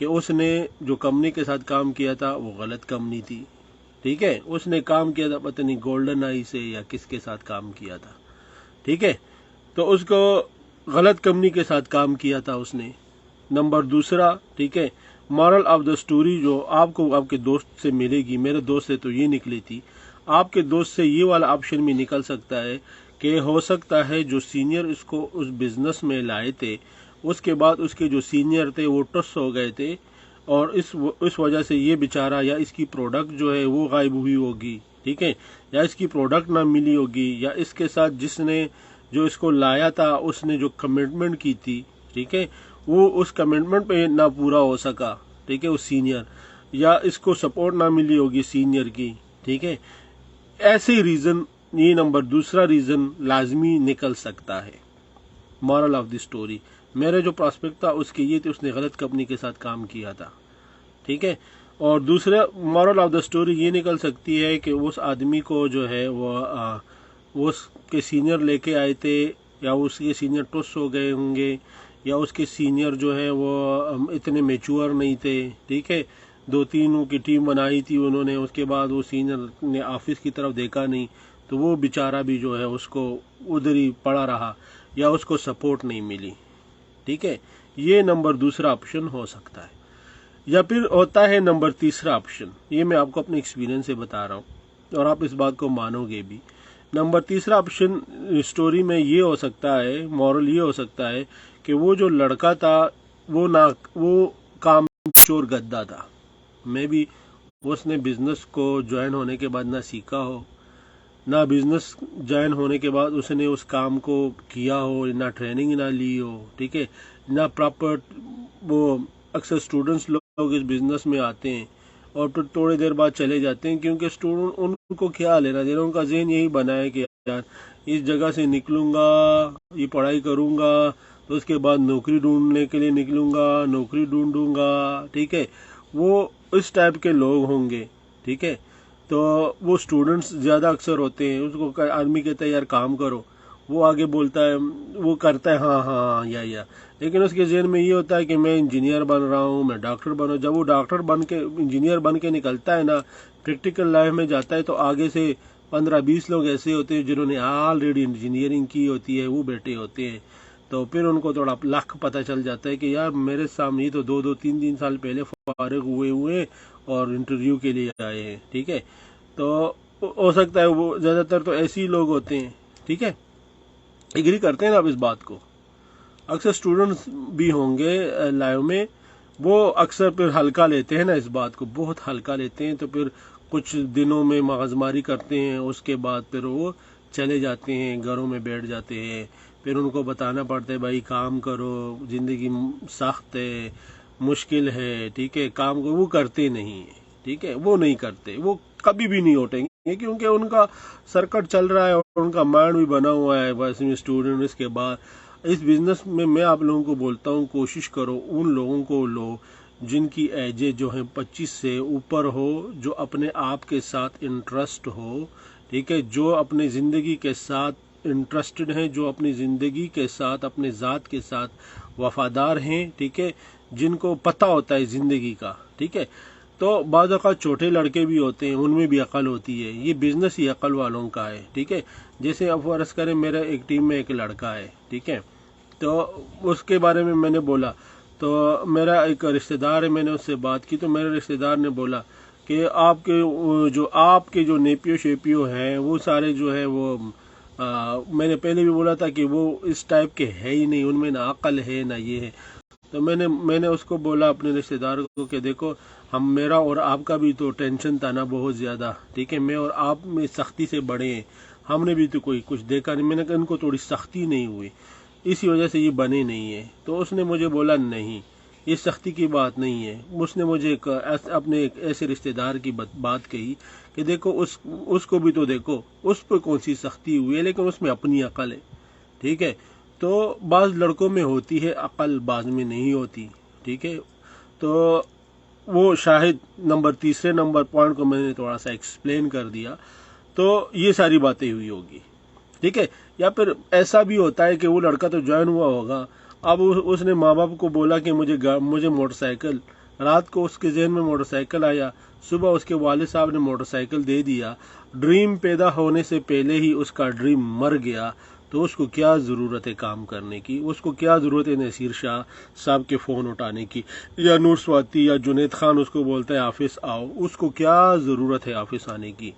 Speaker 1: کہ اس نے جو کمپنی کے ساتھ کام کیا تھا وہ غلط کمپنی تھی، ٹھیک ہے، اس نے کام کیا تھا پتہ نہیں گولڈن آئی سے یا کس کے ساتھ کام کیا تھا، ٹھیک ہے، تو اس کو غلط کمپنی کے ساتھ کام کیا تھا اس نے۔ نمبر دوسرا، ٹھیک ہے، مورل آف دا سٹوری جو آپ کو آپ کے دوست سے ملے گی، میرے دوست سے تو یہ نکلی تھی، آپ کے دوست سے یہ والا آپشن بھی نکل سکتا ہے کہ ہو سکتا ہے جو سینئر اس کو اس بزنس میں لائے تھے، اس کے بعد اس کے جو سینئر تھے وہ ٹس ہو گئے تھے، اور اس وجہ سے یہ بیچارہ یا اس کی پروڈکٹ جو ہے وہ غائب ہوئی ہوگی، ٹھیک ہے، یا اس کی پروڈکٹ نہ ملی ہوگی، یا اس کے ساتھ جس نے جو اس کو لایا تھا اس نے جو کمٹمنٹ کی تھی، ٹھیک ہے، وہ اس کمٹمنٹ پہ نہ پورا ہو سکا، ٹھیک ہے، وہ سینئر، یا اس کو سپورٹ نہ ملی ہوگی سینئر کی، ٹھیک ہے، ایسے ریزن، یہ نمبر دوسرا ریزن لازمی نکل سکتا ہے۔ مورل آف دی سٹوری، میرے جو پراسپیکٹ تھا اس کی یہ تھی، اس نے غلط کمپنی کے ساتھ کام کیا تھا، ٹھیک ہے، اور دوسرا مورل آف دا سٹوری یہ نکل سکتی ہے کہ اس آدمی کو جو ہے وہ اس کے سینئر لے کے آئے تھے، یا اس کے سینئر ٹس ہو گئے ہوں گے، یا اس کے سینئر جو ہے وہ اتنے میچور نہیں تھے، ٹھیک ہے، 2-3 کی ٹیم بنائی تھی انہوں نے، اس کے بعد وہ سینئر نے آفس کی طرف دیکھا نہیں، تو وہ بیچارہ بھی جو ہے اس کو ادھر ہی پڑا رہا، یا اس کو سپورٹ نہیں ملی، ٹھیک ہے، یہ نمبر دوسرا آپشن ہو سکتا ہے۔ یا پھر ہوتا ہے نمبر تیسرا آپشن، یہ میں آپ کو اپنے ایکسپیرینس سے بتا رہا ہوں اور آپ اس بات کو مانو گے بھی۔ نمبر تیسرا آپشن اسٹوری میں یہ ہو سکتا ہے، مورل یہ ہو سکتا ہے کہ وہ جو لڑکا تھا وہ کام چور گدا تھا، میں بھی اس نے بزنس کو جوائن ہونے کے بعد نہ سیکھا ہو، نہ بزنس جوائن ہونے کے بعد اس نے اس کام کو کیا ہو، نہ ٹریننگ نہ لی ہو، ٹھیک ہے، نہ پراپر وہ اکثر اسٹوڈنٹس لوگ اس بزنس میں آتے ہیں اور پھر تھوڑی دیر بعد چلے جاتے ہیں، کیونکہ اسٹوڈنٹ ان کو کیا لینا دینا، ان کا ذہن یہی بنا ہے کہ یار اس جگہ سے نکلوں گا، یہ پڑھائی کروں گا، تو اس کے بعد نوکری ڈھونڈنے کے لیے نکلوں گا، نوکری ڈھونڈوں گا، ٹھیک ہے، وہ اس ٹائپ کے لوگ ہوں گے، ٹھیک ہے، تو وہ اسٹوڈنٹس زیادہ اکثر ہوتے ہیں، اس کو آدمی کہتا ہے یار کام کرو، وہ آگے بولتا ہے، وہ کرتا ہے ہاں ہاں یا لیکن اس کے ذہن میں یہ ہوتا ہے کہ میں انجینئر بن رہا ہوں، میں ڈاکٹر بن رہا ہوں۔ جب وہ ڈاکٹر بن کے انجینئر بن کے نکلتا ہے نا، پریکٹیکل لائف میں جاتا ہے، تو آگے سے 15-20 لوگ ایسے ہوتے ہیں جنہوں نے آلریڈی انجینئرنگ کی ہوتی ہے، وہ بیٹھے ہوتے ہیں، تو پھر ان کو تھوڑا لک پتہ چل جاتا ہے کہ یار میرے سامنے تو 2-3 سال پہلے فارغ ہوئے اور انٹرویو کے لیے آئے ہیں، ٹھیک ہے، تو ہو سکتا ہے وہ زیادہ تر تو ایسے ہی لوگ ہوتے ہیں، ٹھیک ہے، ایگری کرتے ہیں نا آپ اس بات کو؟ اکثر اسٹوڈنٹس بھی ہوں گے لائف میں، وہ اکثر پھر ہلکا لیتے ہیں نا اس بات کو، بہت ہلکا لیتے ہیں، تو پھر کچھ دنوں میں مغزماری کرتے ہیں، اس کے بعد پھر وہ چلے جاتے ہیں، گھروں میں بیٹھ جاتے ہیں، پھر ان کو بتانا پڑتا ہے بھائی کام کرو، زندگی سخت ہے، مشکل ہے، ٹھیک ہے، کام کو وہ کرتے نہیں ہیں، ٹھیک ہے، وہ نہیں کرتے، وہ کبھی بھی نہیں اٹھیں گے، کیونکہ ان کا سرکٹ چل رہا ہے اور ان کا مائنڈ بھی بنا ہوا ہے بس اسٹوڈنٹ۔ اس کے بعد اس بزنس میں آپ لوگوں کو بولتا ہوں، کوشش کرو ان لوگوں کو لو جن کی ایجیں جو ہیں 25 سے اوپر ہو، جو اپنے آپ کے ساتھ انٹرسٹ ہو، ٹھیک ہے، جو اپنی زندگی کے ساتھ انٹرسٹڈ ہیں، جو اپنی زندگی کے ساتھ اپنے ذات کے ساتھ وفادار ہیں، ٹھیک ہے، جن کو پتہ ہوتا ہے زندگی کا، ٹھیک ہے، تو بعض اوقات چھوٹے لڑکے بھی ہوتے ہیں، ان میں بھی عقل ہوتی ہے، یہ بزنس ہی عقل والوں کا ہے، ٹھیک ہے، جیسے اب فرض کریں میرا ایک ٹیم میں ایک لڑکا ہے، ٹھیک ہے، تو اس کے بارے میں نے بولا، تو میرا ایک رشتہ دار ہے، میں نے اس سے بات کی، تو میرے رشتہ دار نے بولا کہ آپ کے جو نیپیو شیپیو ہیں وہ سارے جو ہے وہ میں نے پہلے بھی بولا تھا کہ وہ اس ٹائپ کے ہے ہی نہیں، ان میں نہ عقل ہے نہ یہ ہے، تو میں نے اس کو بولا اپنے رشتہ دار کو کہ دیکھو میرا اور آپ کا بھی تو ٹینشن تھا نا بہت زیادہ، ٹھیک ہے، میں اور آپ میں سختی سے بڑے ہیں، ہم نے بھی تو کوئی کچھ دیکھا نہیں، میں نے کہا ان کو تھوڑی سختی نہیں ہوئی، اسی وجہ سے یہ بنے نہیں ہیں، تو اس نے مجھے بولا نہیں یہ سختی کی بات نہیں ہے، اس نے مجھے اپنے ایک ایسے رشتہ دار کی بات کہی کہ دیکھو اس کو بھی تو دیکھو، اس پہ کون سی سختی ہوئی ہے، لیکن اس میں اپنی عقل ہے، ٹھیک ہے، تو بعض لڑکوں میں ہوتی ہے عقل، بعض میں نہیں ہوتی، ٹھیک ہے، تو وہ شاید تیسرے نمبر پوائنٹ کو میں نے تھوڑا سا ایکسپلین کر دیا، تو یہ ساری باتیں ہوئی ہوگی، ٹھیک ہے، یا پھر ایسا بھی ہوتا ہے کہ وہ لڑکا تو جوائن ہوا ہوگا، اب اس نے ماں باپ کو بولا کہ مجھے موٹر سائیکل رات کو اس کے ذہن میں موٹر سائیکل آیا، صبح اس کے والد صاحب نے موٹر سائیکل دے دیا، ڈریم پیدا ہونے سے پہلے ہی اس کا ڈریم مر گیا، تو اس کو کیا ضرورت ہے کام کرنے کی؟ اس کو کیا ضرورت ہے نصیر شاہ صاحب کے فون اٹھانے کی، یا نور سواتی یا جنید خان اس کو بولتا ہے آفس آؤ، اس کو کیا ضرورت ہے آفس آنے کی؟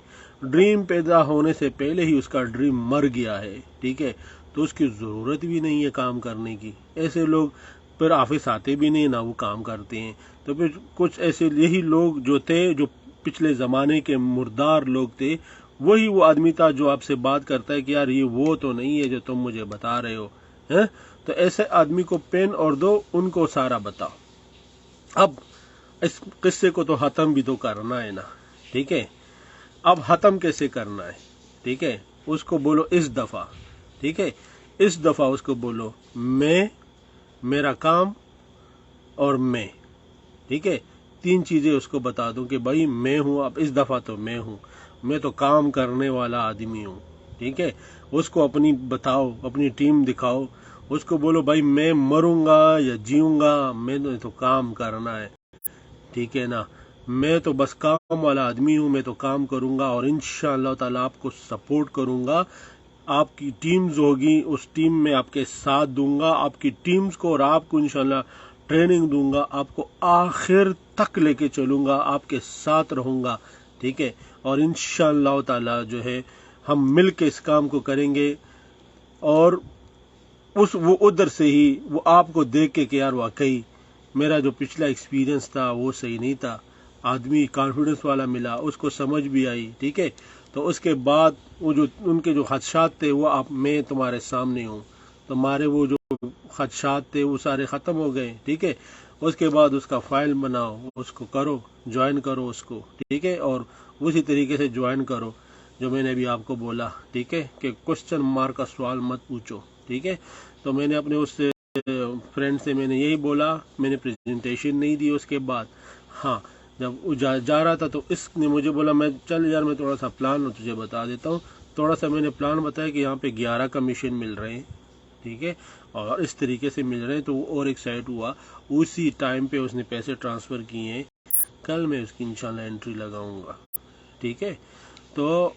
Speaker 1: ڈریم پیدا ہونے سے پہلے ہی اس کا ڈریم مر گیا ہے، ٹھیک ہے، تو اس کی ضرورت بھی نہیں ہے کام کرنے کی۔ ایسے لوگ پھر آفس آتے بھی نہیں، نہ وہ کام کرتے ہیں۔ تو پھر کچھ ایسے یہی لوگ جو تھے، جو پچھلے زمانے کے مردار لوگ تھے، وہی وہ آدمی تھا جو آپ سے بات کرتا ہے کہ یار یہ وہ تو نہیں ہے جو تم مجھے بتا رہے ہو، تو ایسے آدمی کو پین اور دو، ان کو سارا بتاؤ۔ اب اس قصے کو تو ختم بھی تو کرنا ہے نا، ٹھیک ہے؟ اب ختم کیسے کرنا ہے؟ ٹھیک ہے، اس کو بولو اس دفعہ، ٹھیک ہے، اس دفعہ اس کو بولو میں، میرا کام اور میں، ٹھیک ہے، 3 چیزیں اس کو بتا دوں کہ بھائی میں ہوں، اب اس دفعہ تو میں تو کام کرنے والا آدمی ہوں، ٹھیک ہے۔ اس کو اپنی بتاؤ، اپنی ٹیم دکھاؤ، اس کو بولو بھائی میں مروں گا یا جیوں گا، میں نے تو کام کرنا ہے، ٹھیک ہے نا، میں تو بس کام والا آدمی ہوں، میں تو کام کروں گا اور انشاءاللہ تعالی آپ کو سپورٹ کروں گا۔ آپ کی ٹیمز ہوگی، اس ٹیم میں آپ کے ساتھ دوں گا، آپ کی ٹیمز کو اور آپ کو انشاءاللہ ٹریننگ دوں گا، آپ کو آخر تک لے کے چلوں گا، آپ کے ساتھ رہوں گا، ٹھیک ہے، اور انشاءاللہ تعالی جو ہے ہم مل کے اس کام کو کریں گے۔ اور وہ ادھر سے ہی وہ آپ کو دیکھ کے کہ یار واقعی میرا جو پچھلا ایکسپیرینس تھا وہ صحیح نہیں تھا، آدمی کانفیڈنس والا ملا، اس کو سمجھ بھی آئی، ٹھیک ہے، تو اس کے بعد وہ جو ان کے جو خدشات تھے وہ میں تمہارے سامنے ہوں، تمہارے وہ جو خدشات تھے وہ سارے ختم ہو گئے، ٹھیک ہے۔ اس کے بعد اس کا فائل بناؤ، اس کو کرو، جوائن کرو اس کو، ٹھیک ہے، اور اسی طریقے سے جوائن کرو جو میں نے ابھی آپ کو بولا، ٹھیک ہے، کہ کوشچن مارک کا سوال مت پوچھو، ٹھیک ہے۔ تو میں نے اپنے اس فرینڈ سے میں نے یہی بولا، میں نے پریزنٹیشن نہیں دی اس کے بعد، ہاں جب وہ جا رہا تھا تو اس نے مجھے بولا میں چل یار میں تھوڑا سا پلان تجھے بتا دیتا ہوں، تھوڑا سا میں نے پلان بتایا کہ یہاں پہ 11 کمیشن مل رہے ہیں، ٹھیک ہے، اور اس طریقے سے مل رہے ہیں، تو وہ اور ایکسائٹ ہوا، اسی ٹائم پہ اس نے پیسے ٹرانسفر کیے ہیں، کل میں اس کی انشاءاللہ انٹری لگاؤں گا، ٹھیک ہے۔ تو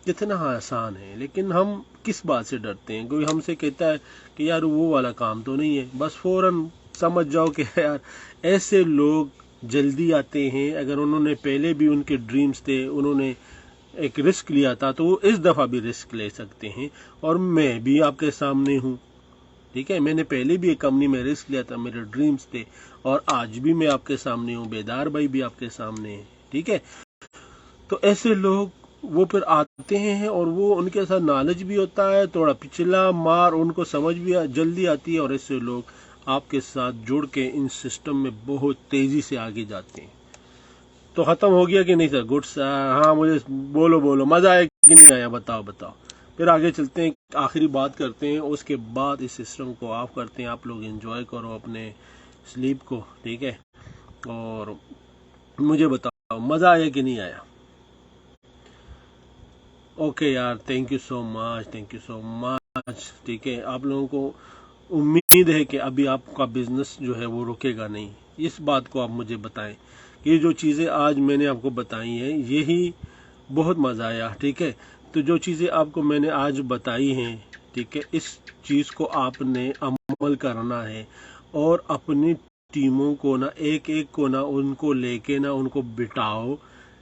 Speaker 1: کتنا آسان ہے، لیکن ہم کس بات سے ڈرتے ہیں؟ کوئی ہم سے کہتا ہے کہ یار وہ والا کام تو نہیں ہے، بس فوراً سمجھ جاؤ کہ یار ایسے لوگ جلدی آتے ہیں، اگر انہوں نے پہلے بھی ان کے ڈریمز تھے، انہوں نے ایک رسک لیا تھا، تو وہ اس دفعہ بھی رسک لے سکتے ہیں، اور میں بھی آپ کے سامنے ہوں، ٹھیک ہے، میں نے پہلے بھی ایک کمپنی میں رسک لیا تھا، میرے ڈریمز تھے، اور آج بھی میں آپ کے سامنے ہوں، بیدار بھائی بھی آپ کے سامنے ہیں، ٹھیک ہے۔ تو ایسے لوگ وہ پھر آتے ہیں اور وہ ان کے ساتھ نالج بھی ہوتا ہے، تھوڑا پچھلا مار ان کو سمجھ بھی جلدی آتی ہے، اور ایسے لوگ آپ کے ساتھ جڑ کے ان سسٹم میں بہت تیزی سے آگے جاتے ہیں۔ تو ختم ہو گیا کہ نہیں سر؟ گڈ سر، ہاں مجھے بولو مزہ آیا کہ نہیں آیا؟ بتاؤ پھر آگے چلتے ہیں، آخری بات کرتے ہیں، اس کے بعد اس سسٹم کو آف کرتے ہیں، آپ لوگ انجوائے کرو اپنے سلیپ کو، ٹھیک ہے، اور مجھے بتاؤ مزہ آیا کہ نہیں آیا؟ اوکے یار، تھینک یو سو مچ، ٹھیک ہے، آپ لوگوں کو امید ہے کہ ابھی آپ کا بزنس جو ہے وہ رکے گا نہیں، اس بات کو آپ مجھے بتائیں کہ یہ جو چیزیں آج میں نے آپ کو بتائی ہیں یہی بہت مزہ آیا، ٹھیک ہے، تو جو چیزیں آپ کو میں نے آج بتائی ہیں، ٹھیک ہے، اس چیز کو آپ نے عمل کرنا ہے، اور اپنی ٹیموں کو نا ایک کو نا ان کو لے کے نا ان کو بٹاؤ،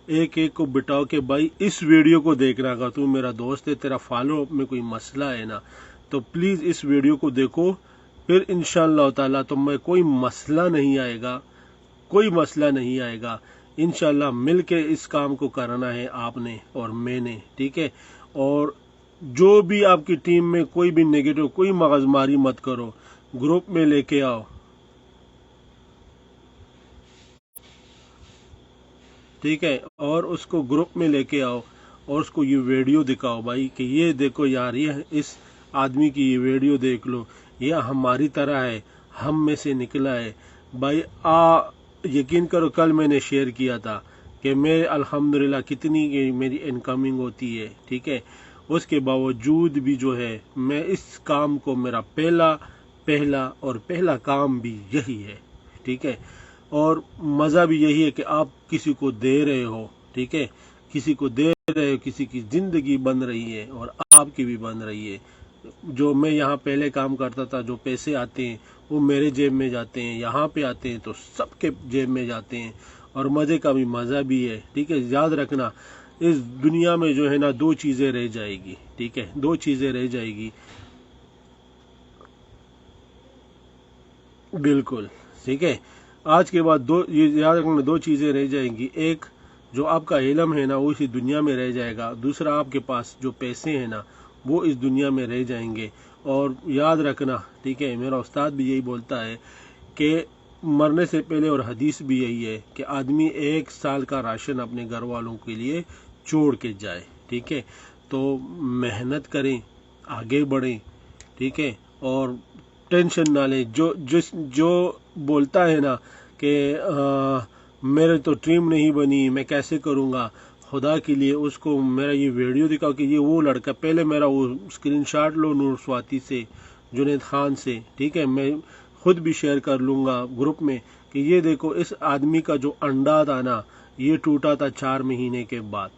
Speaker 1: ایک کو بٹاؤ کہ بھائی اس ویڈیو کو دیکھنا کا، تو میرا دوست ہے، تیرا فالو اپ میں کوئی مسئلہ ہے نا، تو پلیز اس ویڈیو کو دیکھو، پھر انشاءاللہ تعالیٰ تم میں کوئی مسئلہ نہیں آئے گا، انشاءاللہ مل کے اس کام کو کرنا ہے آپ نے اور میں نے، ٹھیک ہے۔ اور جو بھی آپ کی ٹیم میں کوئی بھی نیگیٹو، کوئی مغز ماری مت کرو، گروپ میں لے کے آؤ، ٹھیک ہے، اور اس کو گروپ میں لے کے آؤ، اور اس کو یہ ویڈیو دکھاؤ بھائی کہ یہ دیکھو یار، یہ اس آدمی کی یہ ویڈیو دیکھ لو، یہ ہماری طرح ہے، ہم میں سے نکلا ہے بھائی۔ یقین کرو کل میں نے شیئر کیا تھا کہ میں الحمدللہ کتنی میری انکمنگ ہوتی ہے، ٹھیک ہے، اس کے باوجود بھی جو ہے میں اس کام کو، میرا پہلا کام بھی یہی ہے، ٹھیک ہے، اور مزہ بھی یہی ہے کہ آپ کسی کو دے رہے ہو، ٹھیک ہے، کسی کو دے رہے ہو، کسی کی زندگی بن رہی ہے اور آپ کی بھی بن رہی ہے۔ جو میں یہاں پہلے کام کرتا تھا، جو پیسے آتے ہیں وہ میرے جیب میں جاتے ہیں، یہاں پہ آتے ہیں تو سب کے جیب میں جاتے ہیں، اور مزے کا بھی مزہ بھی ہے، ٹھیک ہے۔ یاد رکھنا اس دنیا میں جو ہے نا دو چیزیں رہ جائے گی، ٹھیک ہے، دو چیزیں رہ جائے گی، بالکل، ٹھیک ہے۔ آج کے بعد یہ یاد رکھنا دو چیزیں رہ جائیں گی، ایک جو آپ کا علم ہے نا وہ اسی دنیا میں رہ جائے گا، دوسرا آپ کے پاس جو پیسے ہیں نا وہ اس دنیا میں رہ جائیں گے۔ اور یاد رکھنا، ٹھیک ہے، میرا استاد بھی یہی بولتا ہے کہ مرنے سے پہلے، اور حدیث بھی یہی ہے کہ آدمی 1 سال کا راشن اپنے گھر والوں کے لیے چھوڑ کے جائے، ٹھیک ہے۔ تو محنت کریں، آگے بڑھیں، ٹھیک ہے، اور ٹینشن نہ لیں۔ جو بولتا ہے نا کہ میرے تو ٹیم نہیں بنی، میں کیسے کروں گا، خدا کے لیے اس کو میرا یہ ویڈیو دکھاؤ کہ یہ وہ لڑکا، پہلے میرا وہ اسکرین شاٹ لو نور سواتی سے، جنید خان سے، ٹھیک ہے، میں خود بھی شیئر کر لوں گا گروپ میں کہ یہ دیکھو اس آدمی کا جو انڈا تھا نا یہ ٹوٹا تھا 4 مہینے کے بعد،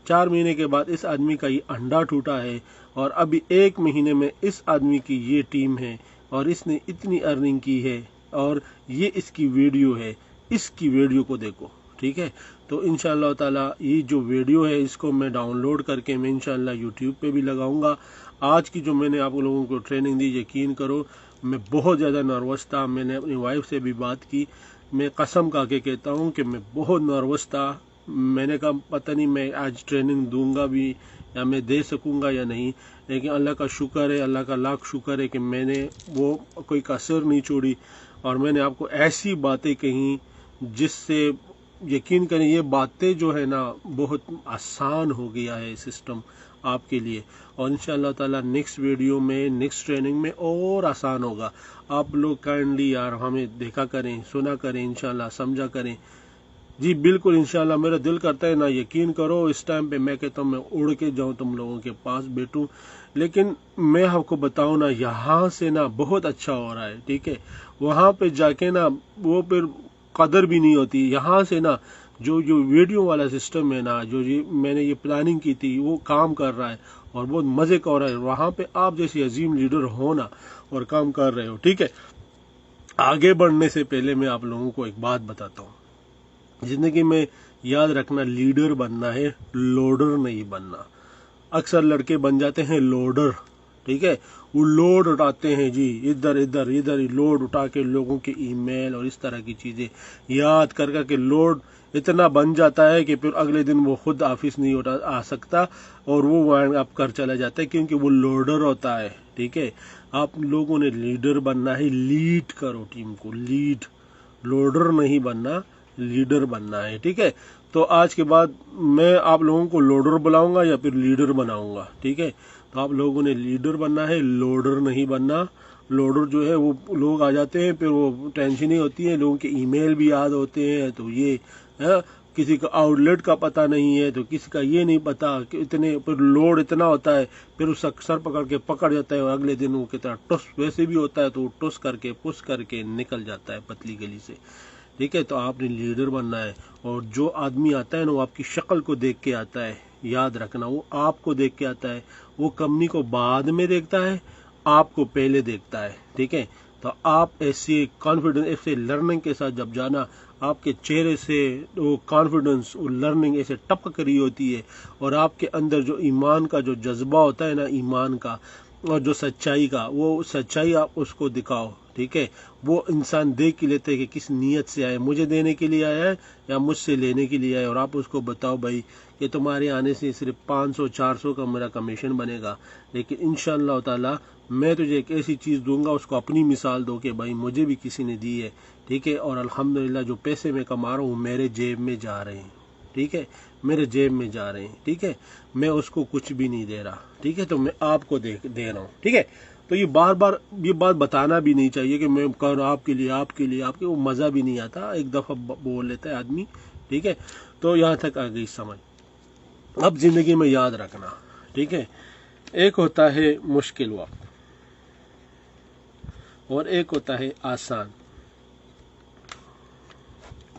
Speaker 1: 4 مہینے کے بعد اس آدمی کا یہ انڈا ٹوٹا ہے، اور ابھی 1 مہینے میں اس آدمی کی یہ ٹیم ہے اور اس نے اتنی ارننگ کی ہے، اور یہ اس کی ویڈیو ہے، اس کی ویڈیو کو دیکھو، ٹھیک ہے۔ تو انشاءاللہ تعالی یہ جو ویڈیو ہے اس کو میں ڈاؤن لوڈ کر کے میں انشاءاللہ یوٹیوب پہ بھی لگاؤں گا۔ آج کی جو میں نے آپ لوگوں کو ٹریننگ دی، یقین کرو میں بہت زیادہ نروس تھا، میں نے اپنی وائف سے بھی بات کی، میں قسم کھا کے کہتا ہوں کہ میں بہت نروس تھا، میں نے کہا پتہ نہیں میں آج ٹریننگ دوں گا بھی یا میں دے سکوں گا یا نہیں، لیکن اللہ کا شکر ہے، اللہ کا لاکھ شکر ہے کہ میں نے وہ کوئی کسر نہیں چھوڑی، اور میں نے آپ کو ایسی باتیں کہیں جس سے یقین کریں یہ باتیں جو ہے نا بہت آسان ہو گیا ہے سسٹم آپ کے لیے، اور انشاءاللہ تعالی نیکسٹ ویڈیو میں، نیکسٹ ٹریننگ میں اور آسان ہوگا۔ آپ لوگ کائنڈلی یار ہمیں دیکھا کریں، سنا کریں، انشاءاللہ سمجھا کریں۔ جی بالکل، انشاءاللہ میرا دل کرتا ہے نا، یقین کرو اس ٹائم پہ میں کہتا ہوں میں اڑ کے جاؤں تم لوگوں کے پاس بیٹھوں، لیکن میں آپ کو بتاؤں نا یہاں سے نا بہت اچھا ہو رہا ہے، ٹھیک ہے، وہاں پہ جا کے نا وہ پھر قدر بھی نہیں ہوتی، یہاں سے نا جو ویڈیو والا سسٹم ہے نا، جو میں نے یہ پلاننگ کی تھی وہ کام کر رہا ہے اور بہت مزے کا ہو رہا ہے، وہاں پہ آپ جیسی عظیم لیڈر ہو نا اور کام کر رہے ہو، ٹھیک ہے۔ آگے بڑھنے سے پہلے میں آپ لوگوں کو ایک بات بتاتا ہوں، زندگی میں یاد رکھنا لیڈر بننا ہے، لوڈر نہیں بننا۔ اکثر لڑکے بن جاتے ہیں لوڈر، ٹھیک ہے، وہ لوڈ اٹھاتے ہیں جی، ادھر ادھر لوڈ اٹھا کے لوگوں کے ای میل اور اس طرح کی چیزیں یاد کر کے لوڈ اتنا بن جاتا ہے کہ پھر اگلے دن وہ خود آفس نہیں آ سکتا اور وہ وائنڈ اپ کر چلا جاتا ہے، کیونکہ وہ لوڈر ہوتا ہے، ٹھیک ہے۔ آپ لوگوں نے لیڈر بننا ہے، لیڈ کرو ٹیم کو، لیڈ، لوڈر نہیں بننا، لیڈر بننا ہے، ٹھیک ہے۔ تو آج کے بعد میں آپ لوگوں کو لوڈر بلاؤں گا یا پھر لیڈر بناؤں گا، ٹھیک ہے۔ تو آپ لوگوں نے لیڈر بننا ہے، لوڈر نہیں بننا۔ لوڈر جو ہے وہ لوگ آ جاتے ہیں، پھر وہ ٹینشن ہی ہوتی ہے، لوگوں کے ای میل بھی یاد ہوتے ہیں، تو یہ کسی کا آؤٹ لیٹ کا پتہ نہیں ہے، تو کسی کا یہ نہیں پتا کہ اتنے پھر لوڈ اتنا ہوتا ہے، پھر اس کا سر پکڑ کے پکڑ جاتا ہے، اور اگلے دن وہ کہتا ہے ٹس، ویسے بھی ہوتا ہے تو وہ ٹس کر کے پس کر کے نکل جاتا ہے پتلی گلی سے، ٹھیک ہے۔ تو آپ نے لیڈر بننا ہے، اور جو آدمی آتا ہے نا وہ آپ کی شکل کو دیکھ کے آتا ہے، یاد رکھنا، وہ آپ کو دیکھ کے آتا ہے، وہ کمپنی کو بعد میں دیکھتا ہے، آپ کو پہلے دیکھتا ہے، ٹھیک ہے۔ تو آپ ایسے کانفیڈنس، ایسے لرننگ کے ساتھ جب جانا، آپ کے چہرے سے وہ کانفیڈنس، وہ لرننگ ایسے ٹپک رہی ہوتی ہے، اور آپ کے اندر جو ایمان کا جو جذبہ ہوتا ہے نا، ایمان کا اور جو سچائی کا، وہ سچائی آپ اس کو دکھاؤ، ٹھیک ہے۔ وہ انسان دیکھ کے لیتے کہ کس نیت سے آئے، مجھے دینے کے لیے آیا ہے یا مجھ سے لینے کے لیے آیا، اور آپ اس کو بتاؤ بھائی کہ تمہارے آنے سے صرف 500-400 کا میرا کمیشن بنے گا، لیکن انشاءاللہ تعالی میں تجھے ایک ایسی چیز دوں گا، اس کو اپنی مثال دو کہ بھائی مجھے بھی کسی نے دی ہے، ٹھیک ہے، اور الحمدللہ جو پیسے میں کما رہا ہوں میرے جیب میں جا رہے ہیں، ٹھیک ہے، میرے جیب میں جا رہے ہیں، ٹھیک ہے، میں اس کو کچھ بھی نہیں دے رہا، ٹھیک ہے، تو میں آپ کو دے رہا ہوں، ٹھیک ہے۔ تو یہ بار بار یہ بات بتانا بھی نہیں چاہیے کہ میں کہوں آپ کے لیے، آپ کے لیے، آپ کے، وہ مزہ بھی نہیں آتا، ایک دفعہ بول لیتا ہے آدمی، ٹھیک ہے۔ تو یہاں تک آ گئی سمجھ۔ اب زندگی میں یاد رکھنا، ٹھیک ہے، ایک ہوتا ہے مشکل وقت اور ایک ہوتا ہے آسان،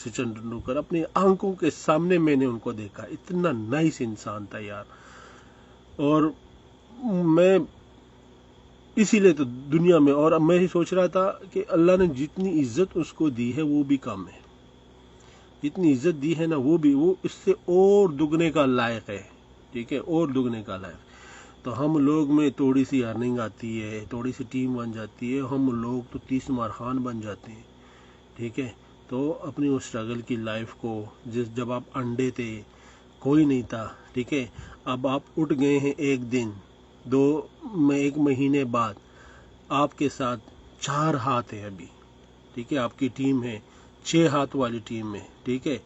Speaker 1: سچن ٹنڈولکر اپنی آنکھوں کے سامنے میں نے ان کو دیکھا، اتنا نائس انسان تھا یار. اور میں اسی لیے تو دنیا میں، اور میں ہی سوچ رہا تھا کہ اللہ نے جتنی عزت اس کو دی ہے وہ بھی کم ہے، جتنی عزت دی ہے نا وہ اس سے اور دگنے کا لائق ہے. ٹھیک ہے، اور دگنے کا لائق. تو ہم لوگ میں تھوڑی سی ارننگ آتی ہے، تھوڑی سی ٹیم بن جاتی ہے، ہم لوگ تو 30 مار خان بن جاتے ہیں. ٹھیک ہے، تو اپنی اس اسٹرگل کی لائف کو، جب آپ انڈے تھے کوئی نہیں تھا، ٹھیک ہے، اب آپ اٹھ گئے ہیں ایک دن، ایک مہینے بعد آپ کے ساتھ 4 ہاتھ ہیں ابھی. ٹھیک ہے، آپ کی ٹیم ہے 6 ہاتھ والی ٹیم ہے. ٹھیک ہے،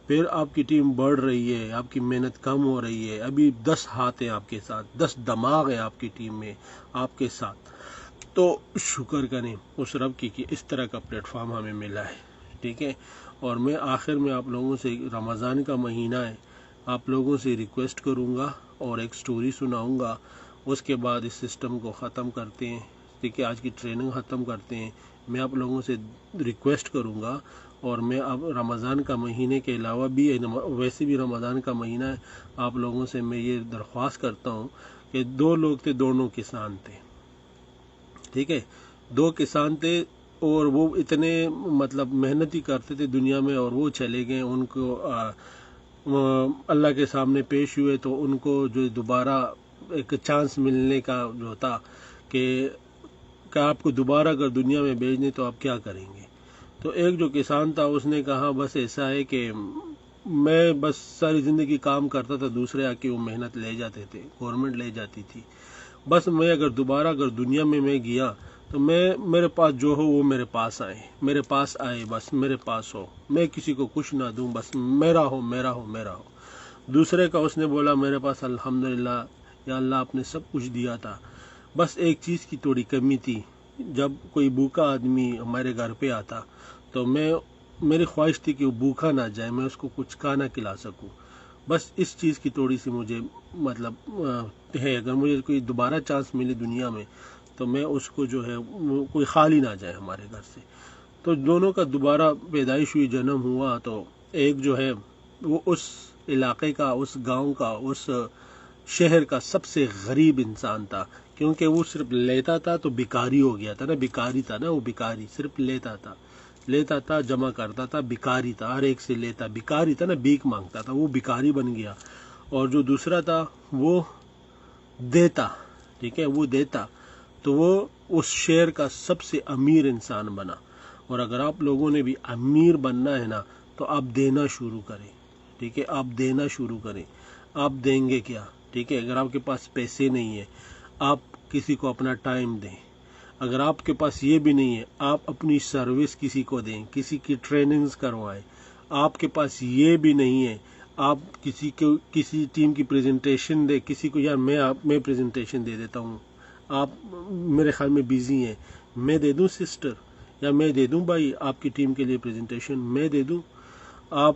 Speaker 1: پھر آپ کی ٹیم بڑھ رہی ہے، آپ کی محنت کم ہو رہی ہے، ابھی 10 ہاتھ ہیں آپ کے ساتھ، 10 دماغ ہیں آپ کی ٹیم میں آپ کے ساتھ. تو شکر کریں اس رب کی کہ اس طرح کا پلیٹ فارم ہمیں ملا ہے. ٹھیک ہے، اور میں آخر میں آپ لوگوں سے، رمضان کا مہینہ ہے، آپ لوگوں سے ریکویسٹ کروں گا اور ایک سٹوری سناؤں گا. اس کے بعد اس سسٹم کو ختم کرتے ہیں. ٹھیک ہے، آج کی ٹریننگ ختم کرتے ہیں. میں آپ لوگوں سے ریکویسٹ کروں گا، اور میں اب رمضان کا مہینے کے علاوہ بھی، ویسے بھی رمضان کا مہینہ ہے، آپ لوگوں سے میں یہ درخواست کرتا ہوں کہ 2 لوگ تھے، دونوں کسان تھے. ٹھیک ہے، 2 کسان تھے، اور وہ اتنے مطلب محنت ہی کرتے تھے دنیا میں، اور وہ چلے گئے. ان کو اللہ کے سامنے پیش ہوئے تو ان کو جو دوبارہ ایک چانس ملنے کا جو تھا کہ آپ کو دوبارہ اگر دنیا میں بھیجنے تو آپ کیا کریں گے. تو ایک جو کسان تھا اس نے کہا بس ایسا ہے کہ میں بس ساری زندگی کام کرتا تھا، دوسرے آ کے وہ محنت لے جاتے تھے، گورنمنٹ لے جاتی تھی. بس میں اگر دوبارہ دنیا میں گیا تو میرے پاس جو ہو وہ میرے پاس آئے، بس میرے پاس ہو، میں کسی کو کچھ نہ دوں، بس میرا ہو. دوسرے کا اس نے بولا میرے پاس الحمدللہ یا اللہ آپ نے سب کچھ دیا تھا، بس ایک چیز کی تھوڑی کمی تھی. جب کوئی بھوکا آدمی ہمارے گھر پہ آتا تو میری خواہش تھی کہ وہ بھوکا نہ جائے، میں اس کو کچھ کھانا کھلا سکوں. بس اس چیز کی تھوڑی سی مجھے مطلب ہے، اگر مجھے کوئی دوبارہ چانس ملے دنیا میں تو میں اس کو جو ہے کوئی خالی نہ جائے ہمارے گھر سے. تو دونوں کا دوبارہ پیدائش ہوئی، جنم ہوا. تو ایک جو ہے وہ اس علاقے کا، اس گاؤں کا، اس شہر کا سب سے غریب انسان تھا، کیونکہ وہ صرف لیتا تھا تو بیکاری ہو گیا تھا نا، بیکاری تھا نا، وہ بیکاری صرف لیتا تھا جمع کرتا تھا، بیکاری تھا، ہر ایک سے لیتا، بیکاری تھا نا، بھیک مانگتا تھا، وہ بیکاری بن گیا. اور جو دوسرا تھا وہ دیتا. ٹھیک ہے، وہ دیتا تو وہ اس شہر کا سب سے امیر انسان بنا. اور اگر آپ لوگوں نے بھی امیر بننا ہے نا تو آپ دینا شروع کریں. ٹھیک ہے، آپ دینا شروع کریں. آپ دیں گے کیا؟ ٹھیک ہے، اگر آپ کے پاس پیسے نہیں ہیں آپ کسی کو اپنا ٹائم دیں. اگر آپ کے پاس یہ بھی نہیں ہے آپ اپنی سروس کسی کو دیں، کسی کی ٹریننگز کروائیں. آپ کے پاس یہ بھی نہیں ہے آپ کسی ٹیم کی پریزنٹیشن دے، کسی کو یار میں پریزنٹیشن دے دیتا ہوں، آپ میرے خیال میں بیزی ہیں، میں دے دوں سسٹر، یا میں دے دوں بھائی آپ کی ٹیم کے لیے پریزنٹیشن میں دے دوں. آپ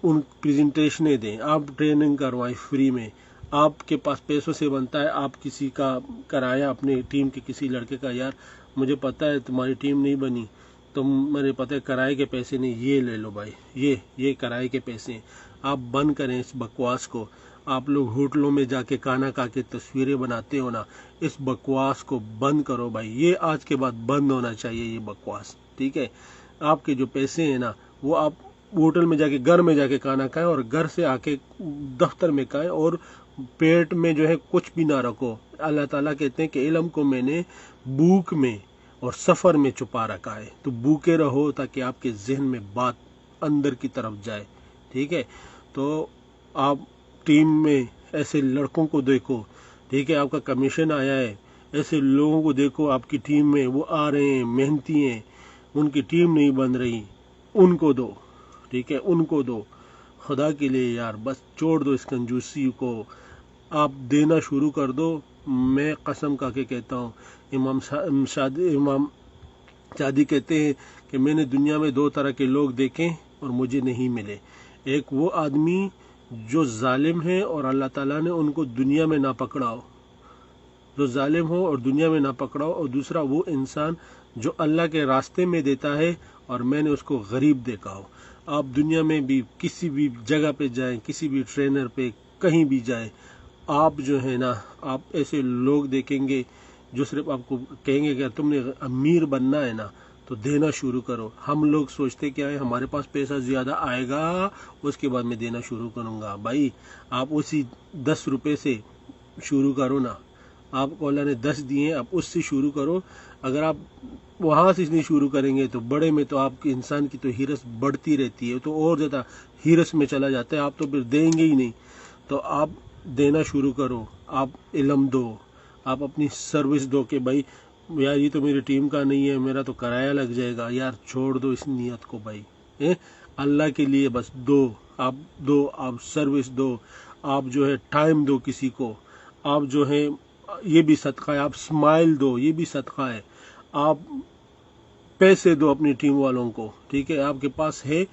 Speaker 1: ان پریزنٹیشنیں دیں، آپ ٹریننگ کروائیں فری میں. آپ کے پاس پیسوں سے بنتا ہے، آپ کسی کا کرایا اپنے ٹیم کے کسی لڑکے کا، یار مجھے پتہ ہے تمہاری ٹیم نہیں بنی، میرے پتہ ہے کرائے کے پیسے نہیں، یہ لے لو بھائی، یہ کرائے کے پیسے ہیں. آپ بند کریں اس بکواس کو. آپ لوگ ہوٹلوں میں جا کے کھانا کھا کے تصویریں بناتے ہو نا، اس بکواس کو بند کرو بھائی. یہ آج کے بعد بند ہونا چاہیے یہ بکواس. ٹھیک ہے، آپ کے جو پیسے ہیں نا وہ آپ ہوٹل میں جا کے، گھر میں جا کے کھانا کھائیں، اور گھر سے آ کے دفتر میں کھائیں، اور پیٹ میں جو ہے کچھ بھی نہ رکھو. اللہ تعالیٰ کہتے ہیں کہ علم کو میں نے بھوک میں اور سفر میں چھپا رکھا ہے. تو بھوکے رہو تاکہ آپ کے ذہن میں بات اندر کی طرف جائے. ٹھیک ہے، تو آپ ٹیم میں ایسے لڑکوں کو دیکھو. ٹھیک ہے، آپ کا کمیشن آیا ہے، ایسے لوگوں کو دیکھو آپ کی ٹیم میں، وہ آ رہے ہیں، محنتی ہیں، ان کی ٹیم نہیں بن رہی، ان کو دو. ٹھیک ہے، ان کو دو. خدا کے لیے یار بس چھوڑ دو اس کنجوسی کو، آپ دینا شروع کر دو. میں قسم کھا کے کہتا ہوں، امام شادی کہتے ہیں کہ میں نے دنیا میں 2 طرح کے لوگ دیکھے اور مجھے نہیں ملے. ایک وہ آدمی جو ظالم ہے اور اللہ تعالیٰ نے ان کو دنیا میں نہ پکڑا ہو، جو ظالم ہو اور دنیا میں نہ پکڑا ہو. اور دوسرا وہ انسان جو اللہ کے راستے میں دیتا ہے اور میں نے اس کو غریب دیکھا ہو. آپ دنیا میں بھی کسی بھی جگہ پہ جائیں، کسی بھی ٹرینر پہ کہیں بھی جائیں، آپ جو ہے نا، آپ ایسے لوگ دیکھیں گے جو صرف آپ کو کہیں گے کہ تم نے امیر بننا ہے نا تو دینا شروع کرو۔ ہم لوگ سوچتے کیا ہے، ہمارے پاس پیسہ زیادہ آئے گا اس کے بعد میں دینا شروع کروں گا۔ بھائی آپ اسی 10 روپے سے شروع کرو نا، آپ کو اللہ نے 10 دیے، آپ اس سے شروع کرو۔ اگر آپ وہاں سے نہیں شروع کریں گے تو بڑے میں تو آپ کی انسان کی تو ہرس بڑھتی رہتی ہے، تو اور زیادہ ہرس میں چلا جاتا ہے، آپ تو پھر دیں گے ہی نہیں۔ تو آپ دینا شروع کرو، آپ علم دو، آپ اپنی سروس دو کہ بھائی یار یہ تو میری ٹیم کا نہیں ہے، میرا تو کرایہ لگ جائے گا، یار چھوڑ دو اس نیت کو بھائی، اللہ کے لیے بس دو، آپ سروس دو، آپ جو ہے ٹائم دو کسی کو، آپ جو ہے یہ بھی صدقہ ہے، آپ سمائل دو، یہ بھی صدقہ ہے، آپ پیسے دو اپنی ٹیم والوں کو، ٹھیک ہے، آپ کے پاس ہے